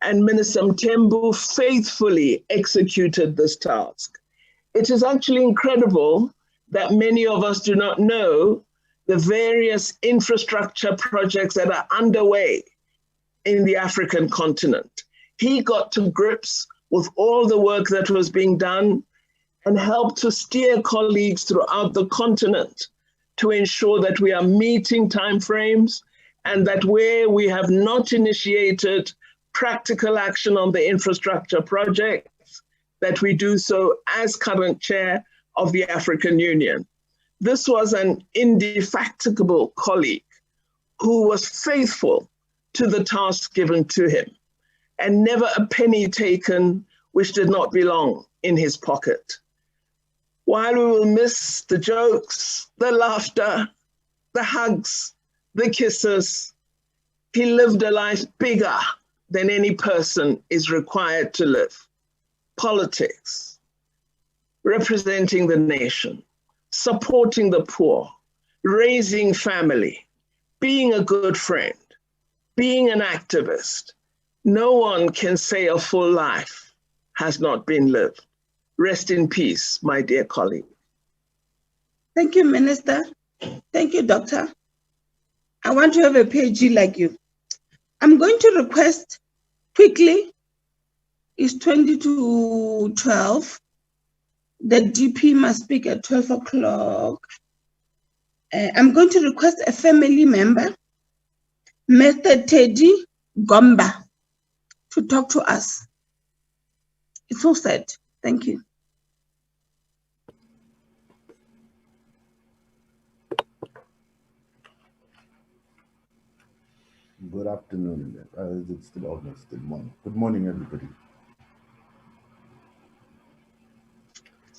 And Minister Mthembu faithfully executed this task. It is actually incredible that many of us do not know the various infrastructure projects that are underway in the African continent. He got to grips with all the work that was being done and helped to steer colleagues throughout the continent to ensure that we are meeting timeframes and that where we have not initiated practical action on the infrastructure projects, that we do so as current chair of the African Union. This was an indefatigable colleague who was faithful to the task given to him and never a penny taken which did not belong in his pocket. While we will miss the jokes, the laughter, the hugs, the kisses, he lived a life bigger than any person is required to live. Politics, representing the nation, supporting the poor, raising family, being a good friend, being an activist. No one can say a full life has not been lived. Rest in peace, my dear colleague. Thank you, Minister. Thank you, Doctor. I want to have a PhD like you. I'm going to request quickly, it's 20 to 12. The DP must speak at 12 o'clock. I'm going to request a family member, Mr. Teddy Gomba, to talk to us. It's all said. Thank you. Good afternoon. It's still almost still morning. Good morning, everybody.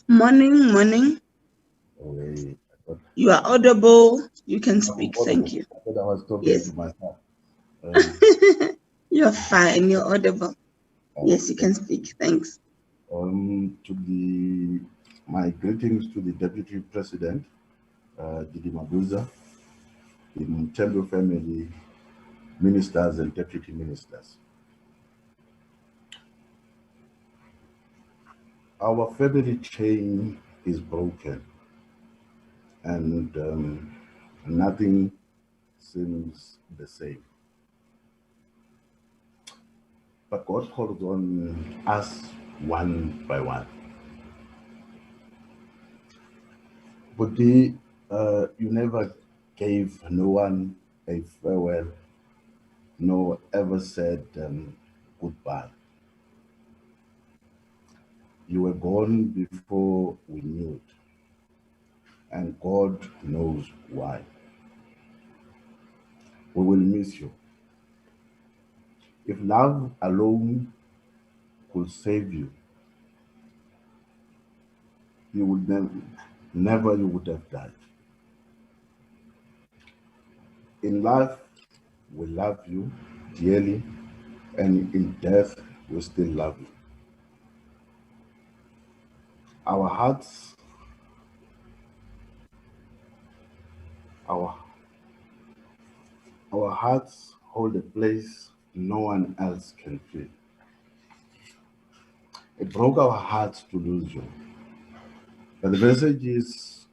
Morning, morning. Okay. You are audible. You can speak. Thank you. I thought I was talking to myself. You're fine. You're audible. Yes, you can speak. Thanks. My greetings to the Deputy President, Didi Mabuza, the Mthembu family, ministers and deputy ministers. Our family chain is broken and nothing seems the same. But God calls on us one by one. But you never gave no one a farewell, nor ever said goodbye. You were gone before we knew it, and God knows why. We will miss you. If love alone could save you, you would never you would have died. In life, we love you dearly, and in death, we still love you. Our hearts, our hearts hold a place no one else can fill. It broke our hearts to lose you. But the messages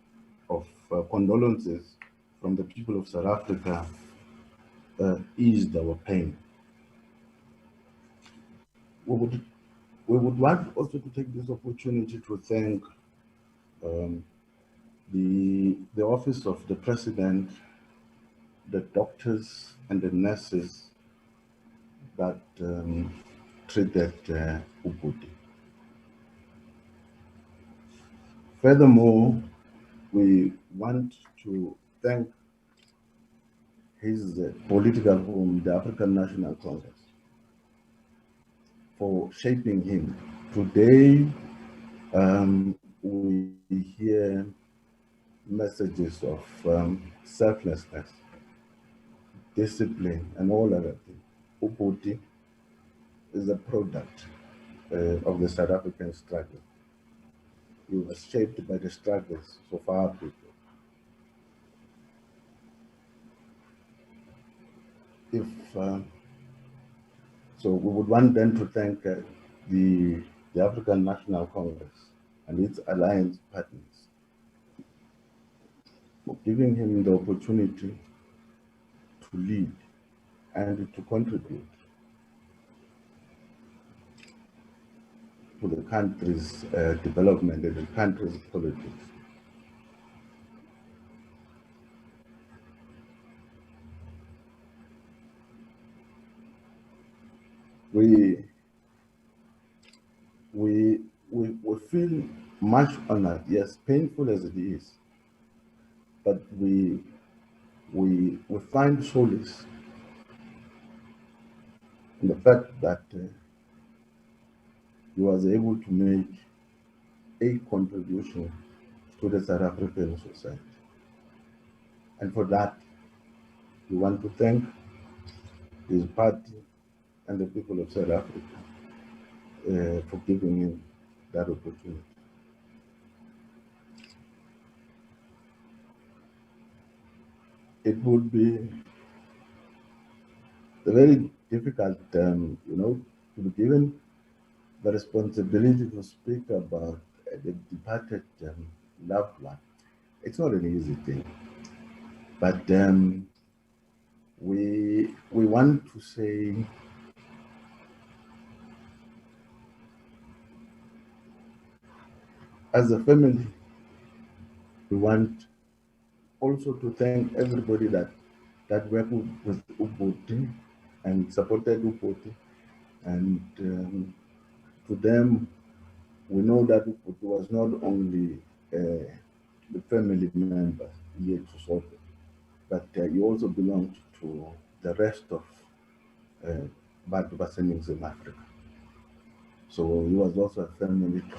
of condolences from the people of South Africa eased our pain. We would like also to take this opportunity to thank the Office of the President, the doctors and the nurses that treated Ubudi. Furthermore, we want to thank his political home, the African National Congress, for shaping him. Today, we hear messages of selflessness, discipline, and all other things. Ubudi is a product of the South African struggle. He was shaped by the struggles of our people. So we would want them to thank the African National Congress and its alliance partners for giving him the opportunity to lead and to contribute to the country's development and the country's politics. We feel much honored, yes, painful as it is, but we find solace in the fact that he was able to make a contribution to the South African society. And for that, we want to thank his party and the people of South Africa for giving him that opportunity. it would be very difficult, you know, to be given the responsibility to speak about the departed loved one. It's not an easy thing, but we want to say as a family, we want also to thank everybody that worked with Ubuntu and supported Ubuntu, and to them, we know that Ubuntu was not only the family member here to solve it, but he also belonged to the rest of Bantu Basenings in Africa. So he was also a family to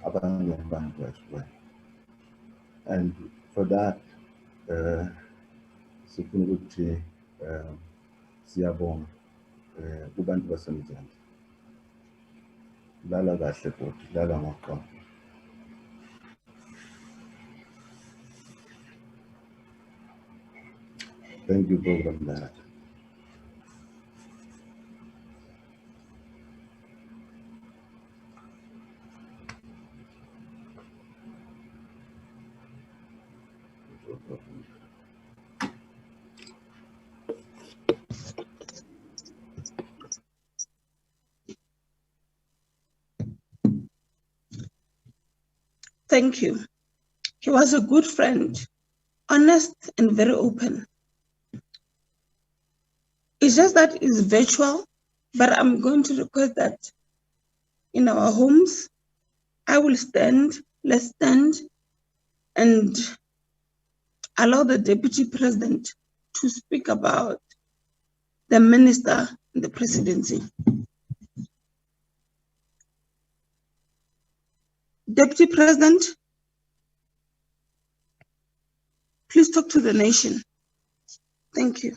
Abang Bantu as well. And for that, Sikunuguti Siabong, Ubantu Basenings, Lala Gasepot, Lala Mokam. Thank you, Program Director. Thank you. He was a good friend, honest and very open. It's just that it's virtual, but I'm going to request that in our homes, I will stand, let's stand, and allow the Deputy President to speak about the Minister in the Presidency. Deputy President, please talk to the nation. Thank you.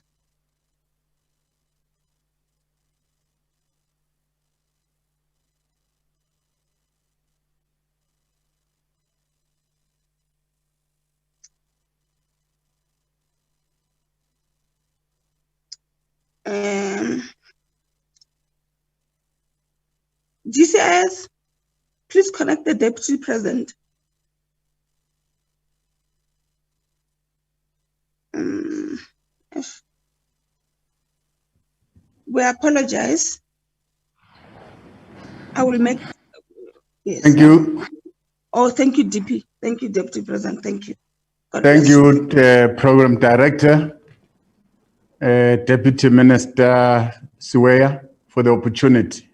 GCIS, please connect the Deputy President. We apologize. I will make. Yes. Thank you. Oh, thank you, DP. Thank you, Deputy President. Thank you. Thank you, Program Director, Deputy Minister Siweya, for the opportunity.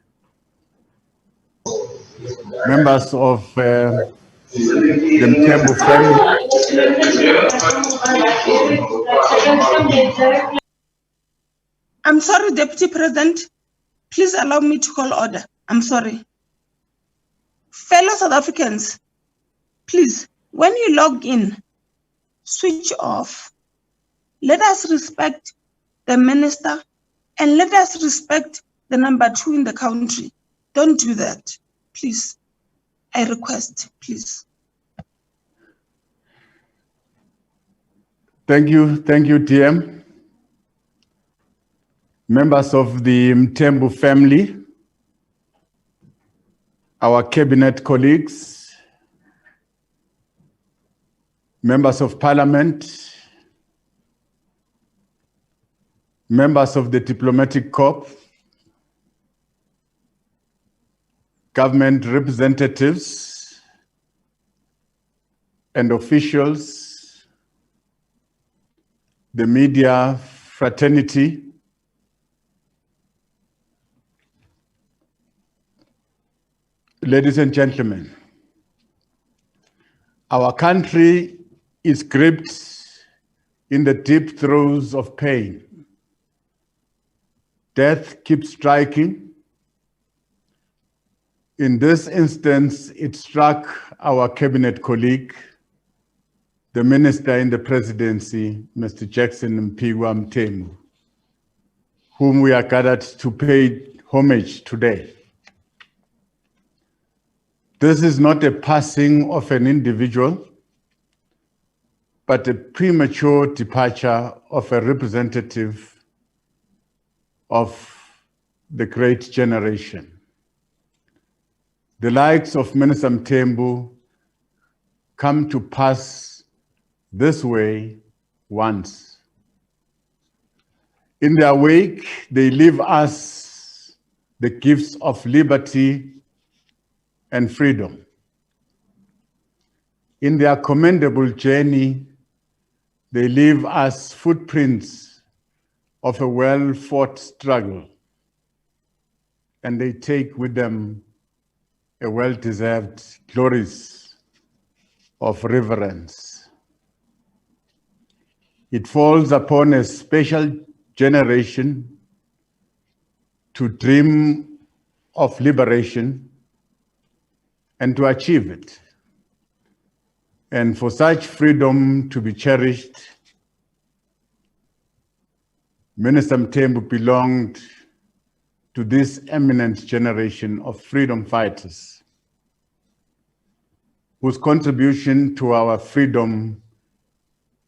Members of the Mthembu family. I'm sorry, Deputy President. Please allow me to call order. I'm sorry. Fellow South Africans, please, when you log in, switch off. Let us respect the minister and let us respect the number 2 in the country. Don't do that, please. I request, please. Thank you, TM. Members of the Mthembu family, our cabinet colleagues, members of parliament, members of the diplomatic corps, government representatives and officials, the media fraternity, ladies and gentlemen, our country is gripped in the deep throes of pain. Death keeps striking. In this instance, it struck our cabinet colleague, the Minister in the Presidency, Mr. Jackson Mthembu, whom we are gathered to pay homage today. This is not a passing of an individual, but a premature departure of a representative of the great generation. The likes of Minister Mthembu come to pass this way once. In their wake, they leave us the gifts of liberty and freedom. In their commendable journey, they leave us footprints of a well-fought struggle, and they take with them a well-deserved glories of reverence. It falls upon a special generation to dream of liberation and to achieve it. And for such freedom to be cherished, Minister Mthembu belonged to this eminent generation of freedom fighters whose contribution to our freedom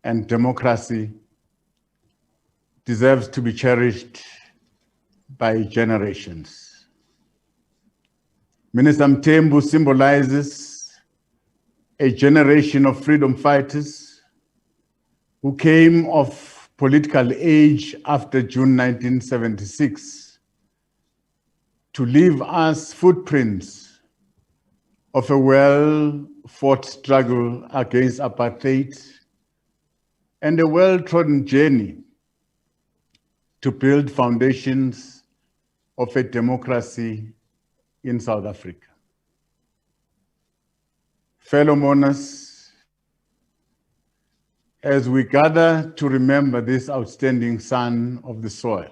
and democracy deserves to be cherished by generations. Minister Mthembu symbolizes a generation of freedom fighters who came of political age after June 1976 to leave us footprints of a well-fought struggle against apartheid and a well-trodden journey to build foundations of a democracy in South Africa. Fellow mourners, as we gather to remember this outstanding son of the soil,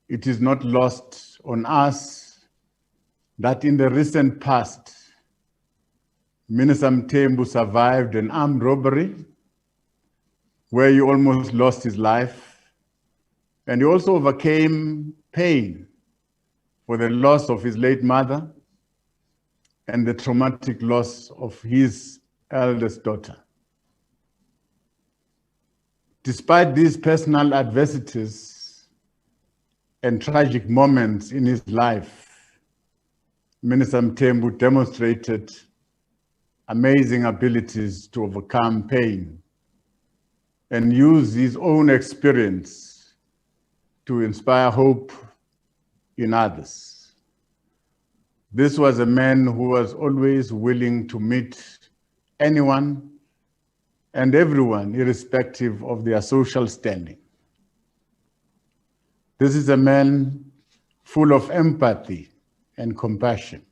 it is not lost on us that in the recent past, Minister Mthembu survived an armed robbery where he almost lost his life, and he also overcame pain for the loss of his late mother and the traumatic loss of his eldest daughter. Despite these personal adversities and tragic moments in his life, Minister Mthembu demonstrated amazing abilities to overcome pain and use his own experience to inspire hope in others. This was a man who was always willing to meet anyone and everyone, irrespective of their social standing. This is a man full of empathy and compassion,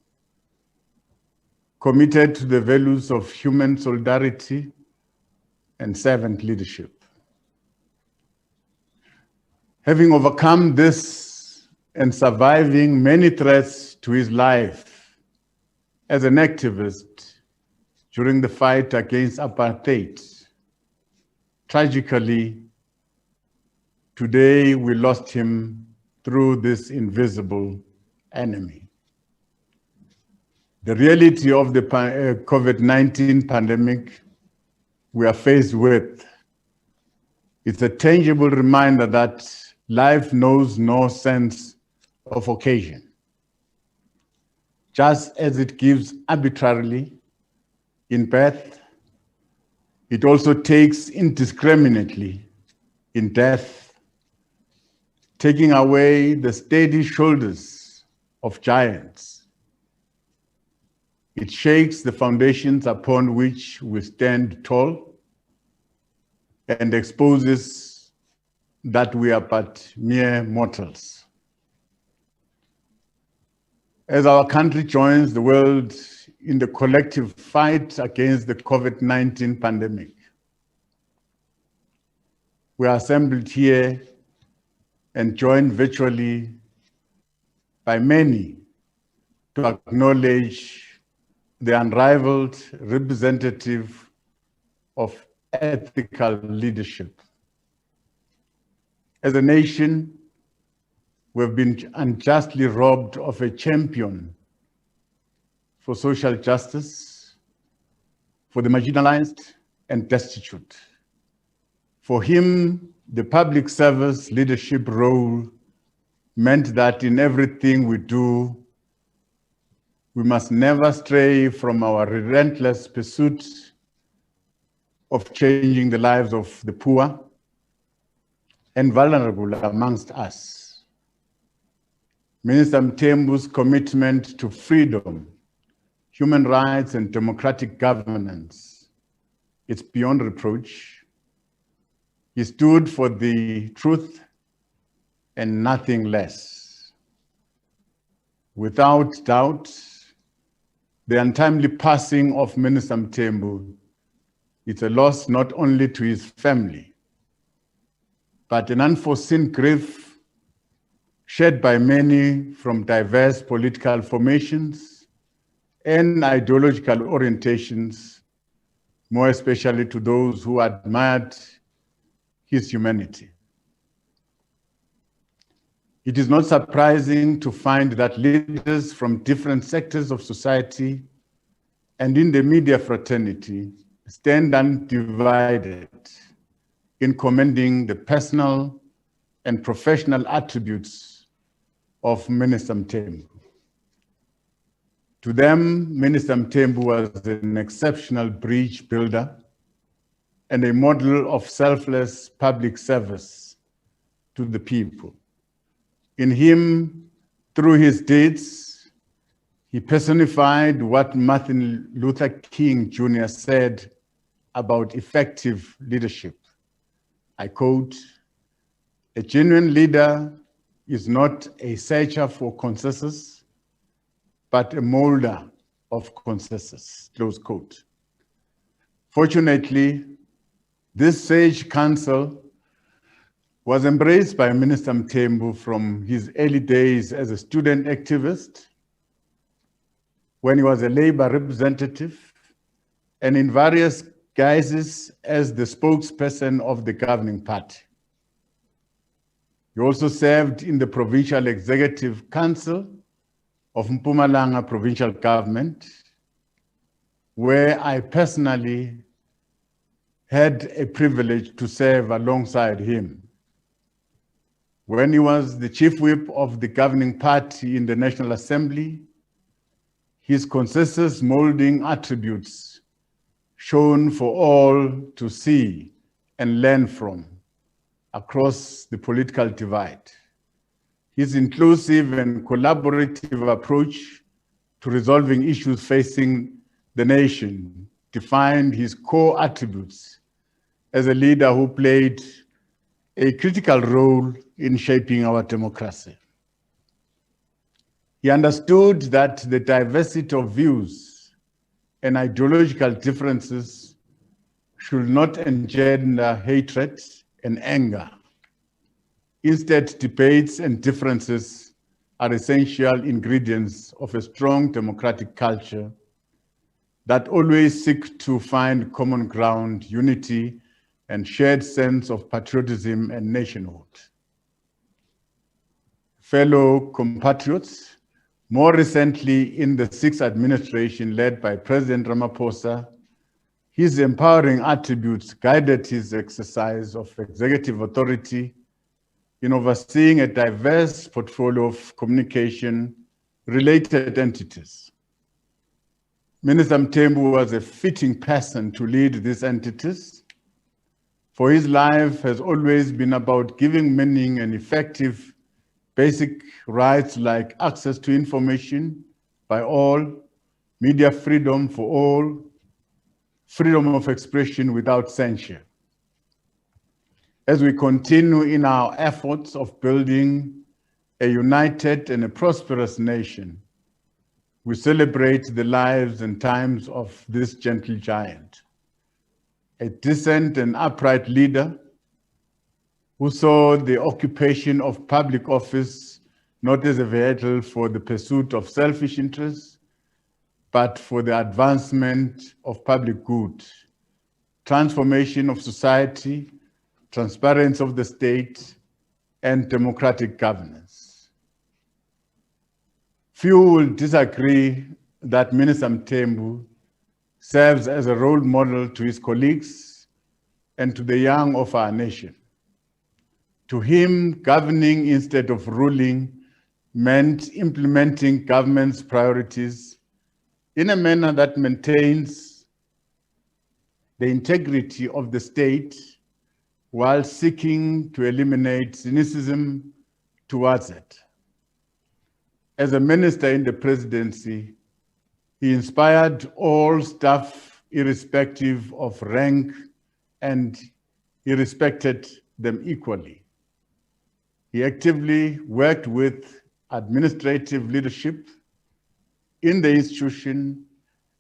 committed to the values of human solidarity and servant leadership. Having overcome this and surviving many threats to his life as an activist during the fight against apartheid, tragically, today we lost him through this invisible enemy. The reality of the COVID-19 pandemic we are faced with is a tangible reminder that life knows no sense of occasion. Just as it gives arbitrarily in birth, it also takes indiscriminately in death, taking away the steady shoulders of giants. It shakes the foundations upon which we stand tall and exposes that we are but mere mortals. As our country joins the world in the collective fight against the COVID-19 pandemic, we are assembled here and joined virtually by many to acknowledge the unrivaled representative of ethical leadership. As a nation, we've been unjustly robbed of a champion for social justice, for the marginalized, and destitute. For him, the public service leadership role meant that in everything we do, we must never stray from our relentless pursuit of changing the lives of the poor and vulnerable amongst us. Minister Mthembu's commitment to freedom, human rights, and democratic governance is beyond reproach. He stood for the truth and nothing less. Without doubt, the untimely passing of Minister Mthembu is a loss not only to his family, but an unforeseen grief shared by many from diverse political formations and ideological orientations, more especially to those who admired his humanity. It is not surprising to find that leaders from different sectors of society and in the media fraternity stand undivided in commending the personal and professional attributes of Minister Mthembu. To them, Minister Mthembu was an exceptional bridge builder and a model of selfless public service to the people. In him, through his deeds, he personified what Martin Luther King Jr. said about effective leadership. I quote, "A genuine leader is not a searcher for consensus, but a molder of consensus," close quote. Fortunately, this sage counsel was embraced by Minister Mthembu from his early days as a student activist, when he was a labor representative, and in various guises as the spokesperson of the governing party. He also served in the Provincial Executive Council of Mpumalanga Provincial Government, where I personally had a privilege to serve alongside him. When he was the chief whip of the governing party in the National Assembly, his consensus molding attributes shone for all to see and learn from across the political divide. His inclusive and collaborative approach to resolving issues facing the nation defined his core attributes as a leader who played a critical role in shaping our democracy. He understood that the diversity of views and ideological differences should not engender hatred and anger. Instead, debates and differences are essential ingredients of a strong democratic culture that always seek to find common ground, unity, and shared sense of patriotism and nationhood. Fellow compatriots, more recently in the sixth administration led by President Ramaphosa, his empowering attributes guided his exercise of executive authority in overseeing a diverse portfolio of communication-related entities. Minister Mthembu was a fitting person to lead these entities, for his life has always been about giving meaning and effective basic rights like access to information by all, media freedom for all, freedom of expression without censure. As we continue in our efforts of building a united and a prosperous nation, we celebrate the lives and times of this gentle giant, a decent and upright leader who saw the occupation of public office not as a vehicle for the pursuit of selfish interests, but for the advancement of public good, transformation of society, transparency of the state, and democratic governance. Few will disagree that Minister Mthembu serves as a role model to his colleagues and to the young of our nation. To him, governing instead of ruling meant implementing government's priorities in a manner that maintains the integrity of the state while seeking to eliminate cynicism towards it. As a minister in the presidency, he inspired all staff irrespective of rank, and he respected them equally. He actively worked with administrative leadership in the institution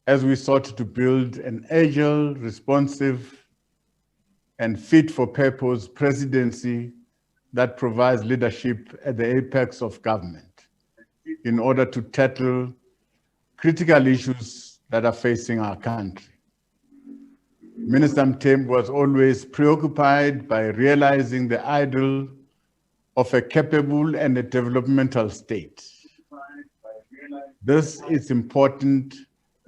as we sought to build an agile, responsive, and fit-for-purpose presidency that provides leadership at the apex of government in order to tackle critical issues that are facing our country. Minister Mthembu was always preoccupied by realizing the ideal of a capable and a developmental state. This is important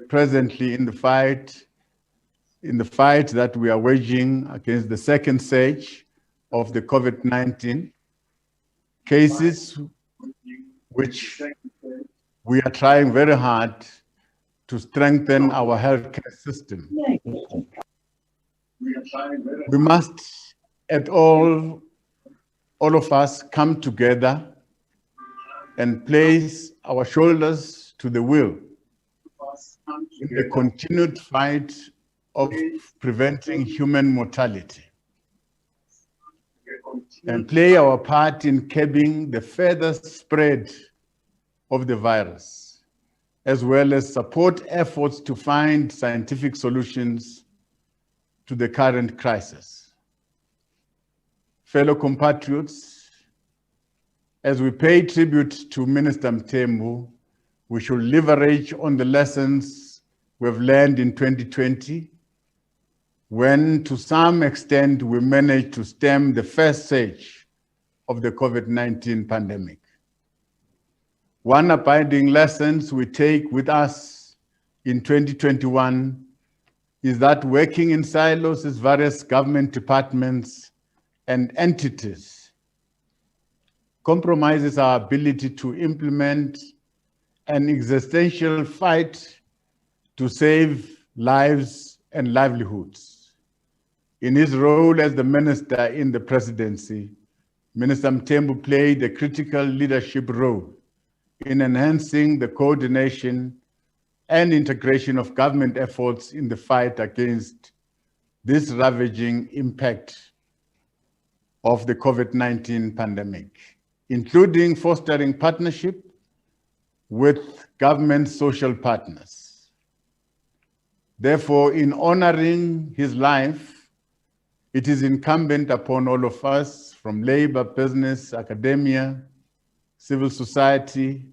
presently in the fight that we are waging against the second surge of the COVID-19 cases, which we are trying very hard to strengthen our healthcare system. We must all of us come together and place our shoulders to the wheel in the continued fight of preventing human mortality and play our part in curbing the further spread of the virus, as well as support efforts to find scientific solutions to the current crisis. Fellow compatriots, as we pay tribute to Minister Mthembu, we should leverage on the lessons we've learned in 2020, when to some extent we managed to stem the first surge of the COVID-19 pandemic. One abiding lesson we take with us in 2021 is that working in silos as various government departments and entities compromises our ability to implement an existential fight to save lives and livelihoods. In his role as the minister in the presidency, Minister Mthembu played a critical leadership role in enhancing the coordination and integration of government efforts in the fight against this ravaging impact of the COVID-19 pandemic, including fostering partnership with government social partners. Therefore, in honoring his life, it is incumbent upon all of us, from labor, business, academia, civil society,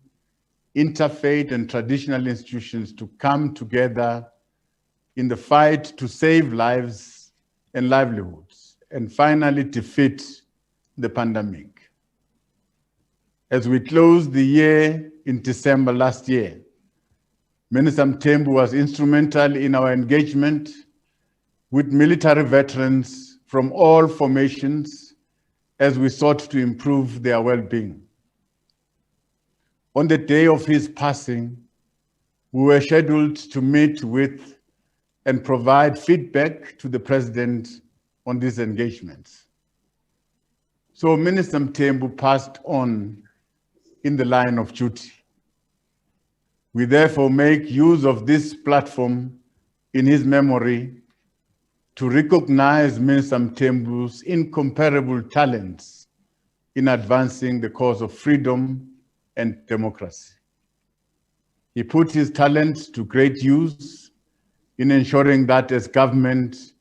interfaith and traditional institutions, to come together in the fight to save lives and livelihoods, and finally defeat the pandemic. As we close the year in December last year, Minister Mthembu was instrumental in our engagement with military veterans from all formations as we sought to improve their well-being. On the day of his passing, we were scheduled to meet with and provide feedback to the President on these engagements. So Minister Mthembu passed on in the line of duty. We therefore make use of this platform in his memory to recognize Minister Mthembu's incomparable talents in advancing the cause of freedom and democracy. He put his talents to great use in ensuring that as government,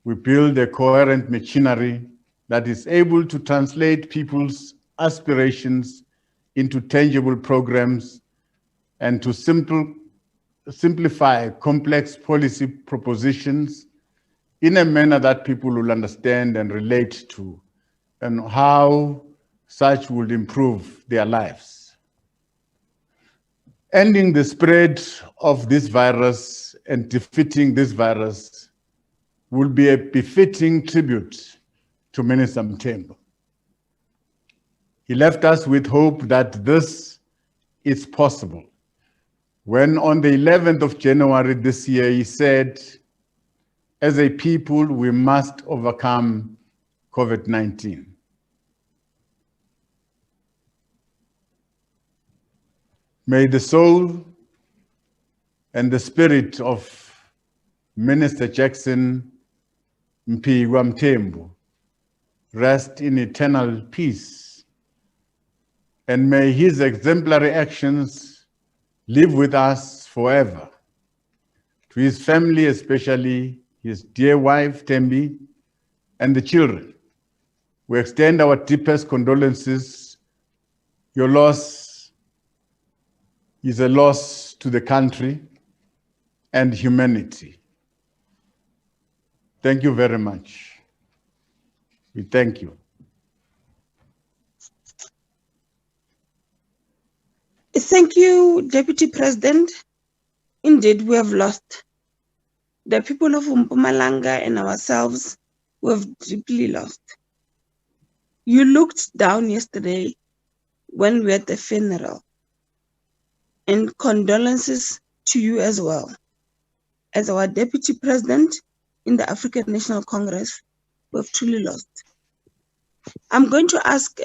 we build a coherent machinery that is able to translate people's aspirations into tangible programs and to simplify complex policy propositions in a manner that people will understand and relate to, and how such would improve their lives. Ending the spread of this virus and defeating this virus will be a befitting tribute to Minister Mthembu. He left us with hope that this is possible, when on the 11th of January this year, he said, as a people, we must overcome COVID-19. May the soul and the spirit of Minister Jackson Mthembu rest in eternal peace, and may his exemplary actions live with us forever. To his family, especially his dear wife, Thembi, and the children, we extend our deepest condolences. Your loss is a loss to the country and humanity. Thank you very much. We thank you. Thank you, Deputy President. Indeed, we have lost. The people of Mpumalanga and ourselves, we have deeply lost. You looked down yesterday when we were at the funeral, and condolences to you as well. As our Deputy President in the African National Congress, we have truly lost. I'm going to ask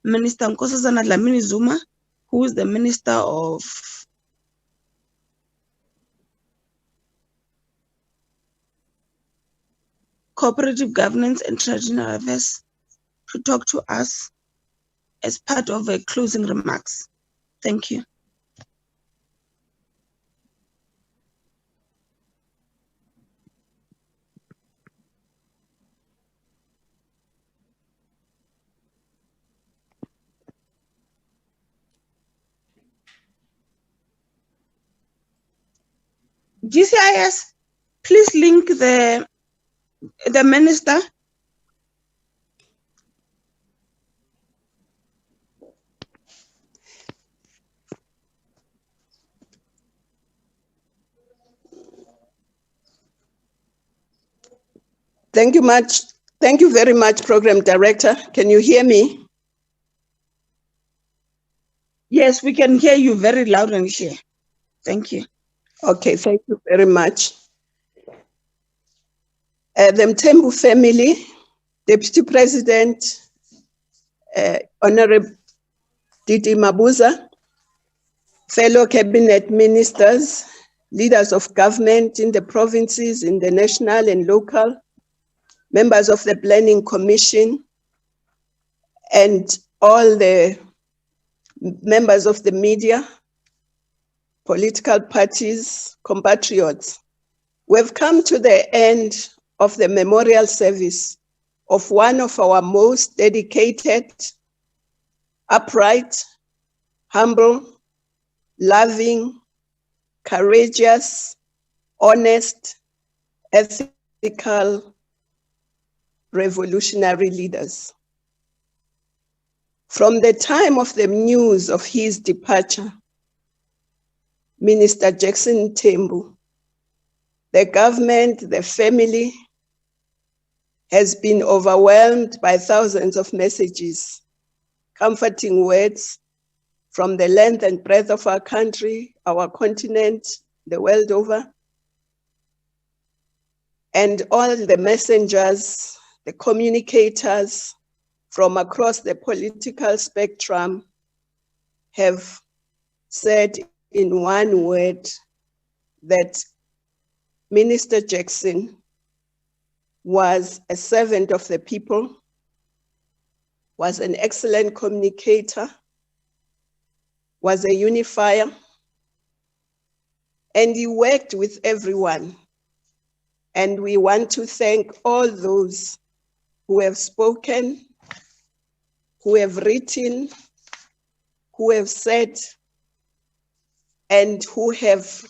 Minister Nkosazana Dlamini Zuma, who is the Minister of Cooperative Governance and Traditional Affairs, to talk to us as part of a closing remarks. Thank you. GCIS, please link the minister. Thank you much. Thank you very much, Program Director. Can you hear me? Yes, we can hear you very loud and clear. Thank you. Okay, thank you very much. The Mthembu family, Deputy President, Honorable Didi Mabuza, fellow cabinet ministers, leaders of government in the provinces, in the national and local, members of the Planning Commission, and all the members of the media, political parties, compatriots. We've come to the end of the memorial service of one of our most dedicated, upright, humble, loving, courageous, honest, ethical, revolutionary leaders. From the time of the news of his departure, Minister Jackson Mthembu, the government, the family, has been overwhelmed by thousands of messages, comforting words from the length and breadth of our country, our continent, the world over. And all the messengers, the communicators from across the political spectrum have said in one word that Minister Jackson was a servant of the people, was an excellent communicator, was a unifier, and he worked with everyone. And we want to thank all those who have spoken, who have written, who have said, and who have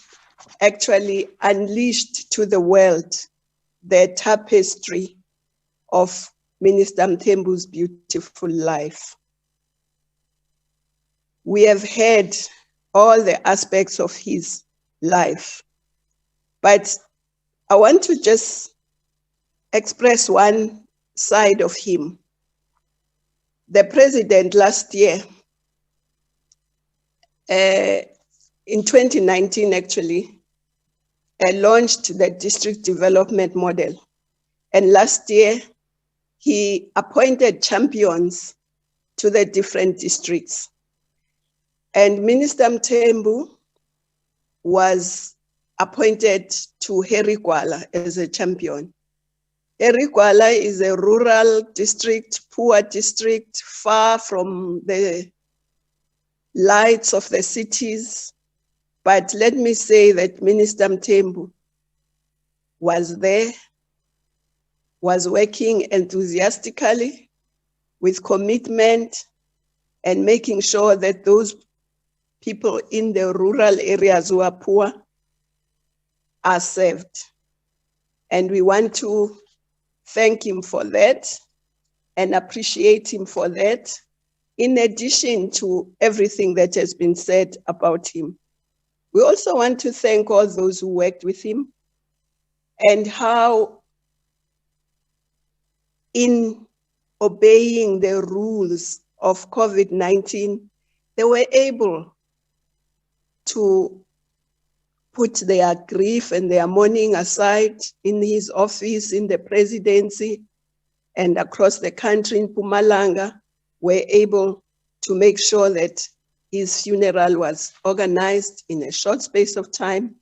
actually unleashed to the world the tapestry of Minister Mthembu's beautiful life. We have heard all the aspects of his life. But I want to just express one side of him. The president last year, in 2019 actually, launched the district development model. And last year, he appointed champions to the different districts. And Minister Mthembu was appointed to Herikwala as a champion. Herikwala is a rural district, poor district, far from the lights of the cities. But let me say that Minister Mthembu was there, was working enthusiastically with commitment and making sure that those people in the rural areas who are poor are served. And we want to thank him for that and appreciate him for that, in addition to everything that has been said about him. We also want to thank all those who worked with him and how in obeying the rules of COVID-19, they were able to put their grief and their mourning aside in his office, in the presidency, and across the country in Mpumalanga, were able to make sure that his funeral was organized in a short space of time.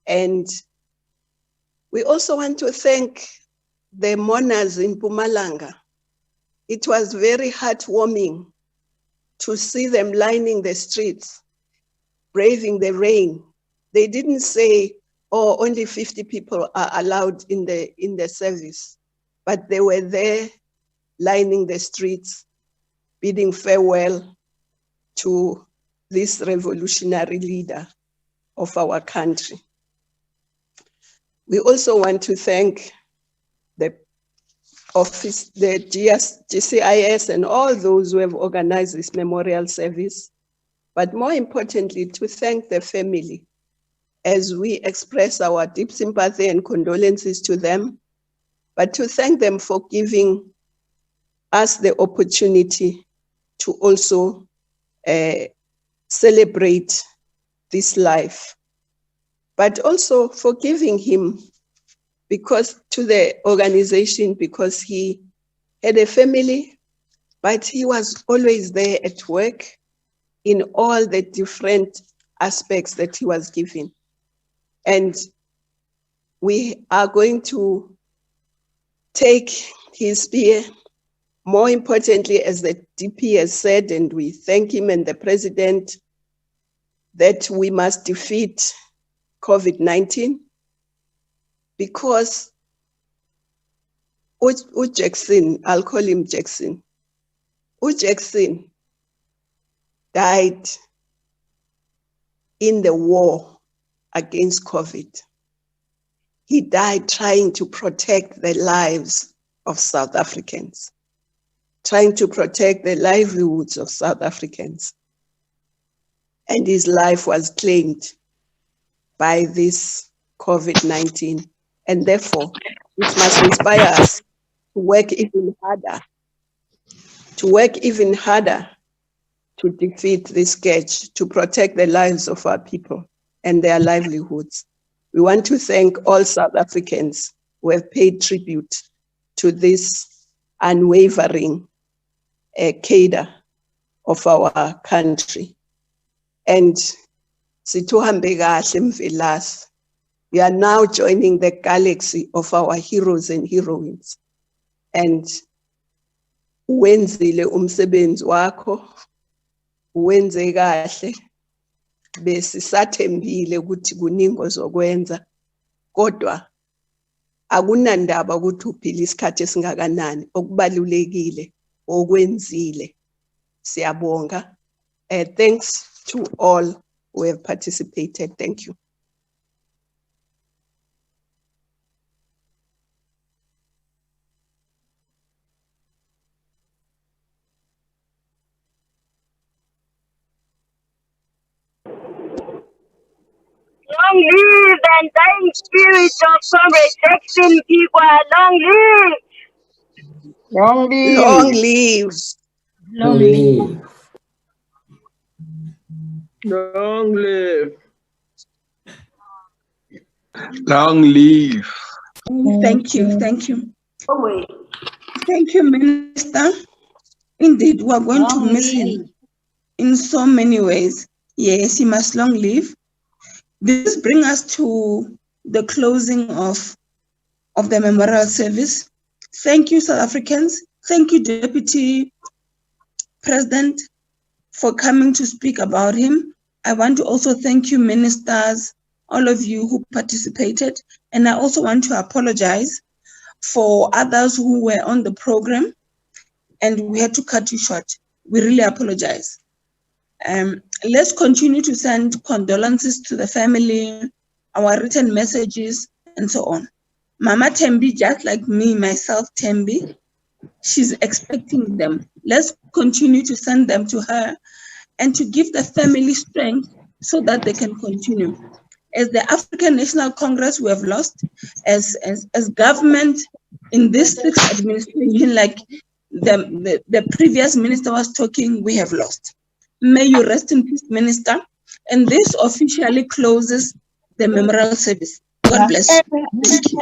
And we also want to thank the mourners in Mpumalanga. It was very heartwarming to see them lining the streets, braving the rain. They didn't say, oh, only 50 people are allowed in the service, but they were there lining the streets, bidding farewell to this revolutionary leader of our country. We also want to thank the office, the GCIS and all those who have organized this memorial service, but more importantly, to thank the family as we express our deep sympathy and condolences to them, but to thank them for giving us the opportunity to also celebrate this life, but also for giving him to the organization, because he had a family, but he was always there at work in all the different aspects that he was given. And we are going to take his spear, more importantly, as the DP has said, and we thank him and the president, that we must defeat COVID-19, because Jackson, I'll call him Jackson, Jackson died in the war against COVID. He died trying to protect the lives of South Africans, trying to protect the livelihoods of South Africans. And his life was claimed by this COVID-19. And therefore, it must inspire us to work even harder, to defeat this scourge, to protect the lives of our people and their livelihoods. We want to thank all South Africans who have paid tribute to this unwavering cadre of our country. And Situhambe kahle mvelasi. We are now joining the galaxy of our heroes and heroines. And wenzile umsebenzi wakho, wenze kahle, besisathembile ukuthi kuningi ozokwenza, kodwa akunandaba ukuthi uphila isikhathi esingakanani, okubalulekile okwenzile. Siyabonga. Thanks to all who have participated. Thank you. Long live the dying spirit of Comrade Jackson Mthembu. Long live. Long live. Long live. Long live. Long live. Thank you. Thank you, Minister. Indeed, we are going to miss him in so many ways. Yes, he must long live. This brings us to the closing of the memorial service. Thank you, South Africans. Thank you, Deputy President, for coming to speak about him. I want to also thank you, ministers, all of you who participated. And I also want to apologize for others who were on the program and we had to cut you short. We really apologize. Let's continue to send condolences to the family, our written messages, and so on. Mama Thembi, just like me, myself, Thembi, she's expecting them. Let's continue to send them to her and to give the family strength so that they can continue. As the African National Congress, we have lost. As government in this sixth administration, like the previous minister was talking, we have lost. May you rest in peace, Minister. And this officially closes the memorial service. God bless you. Thank you.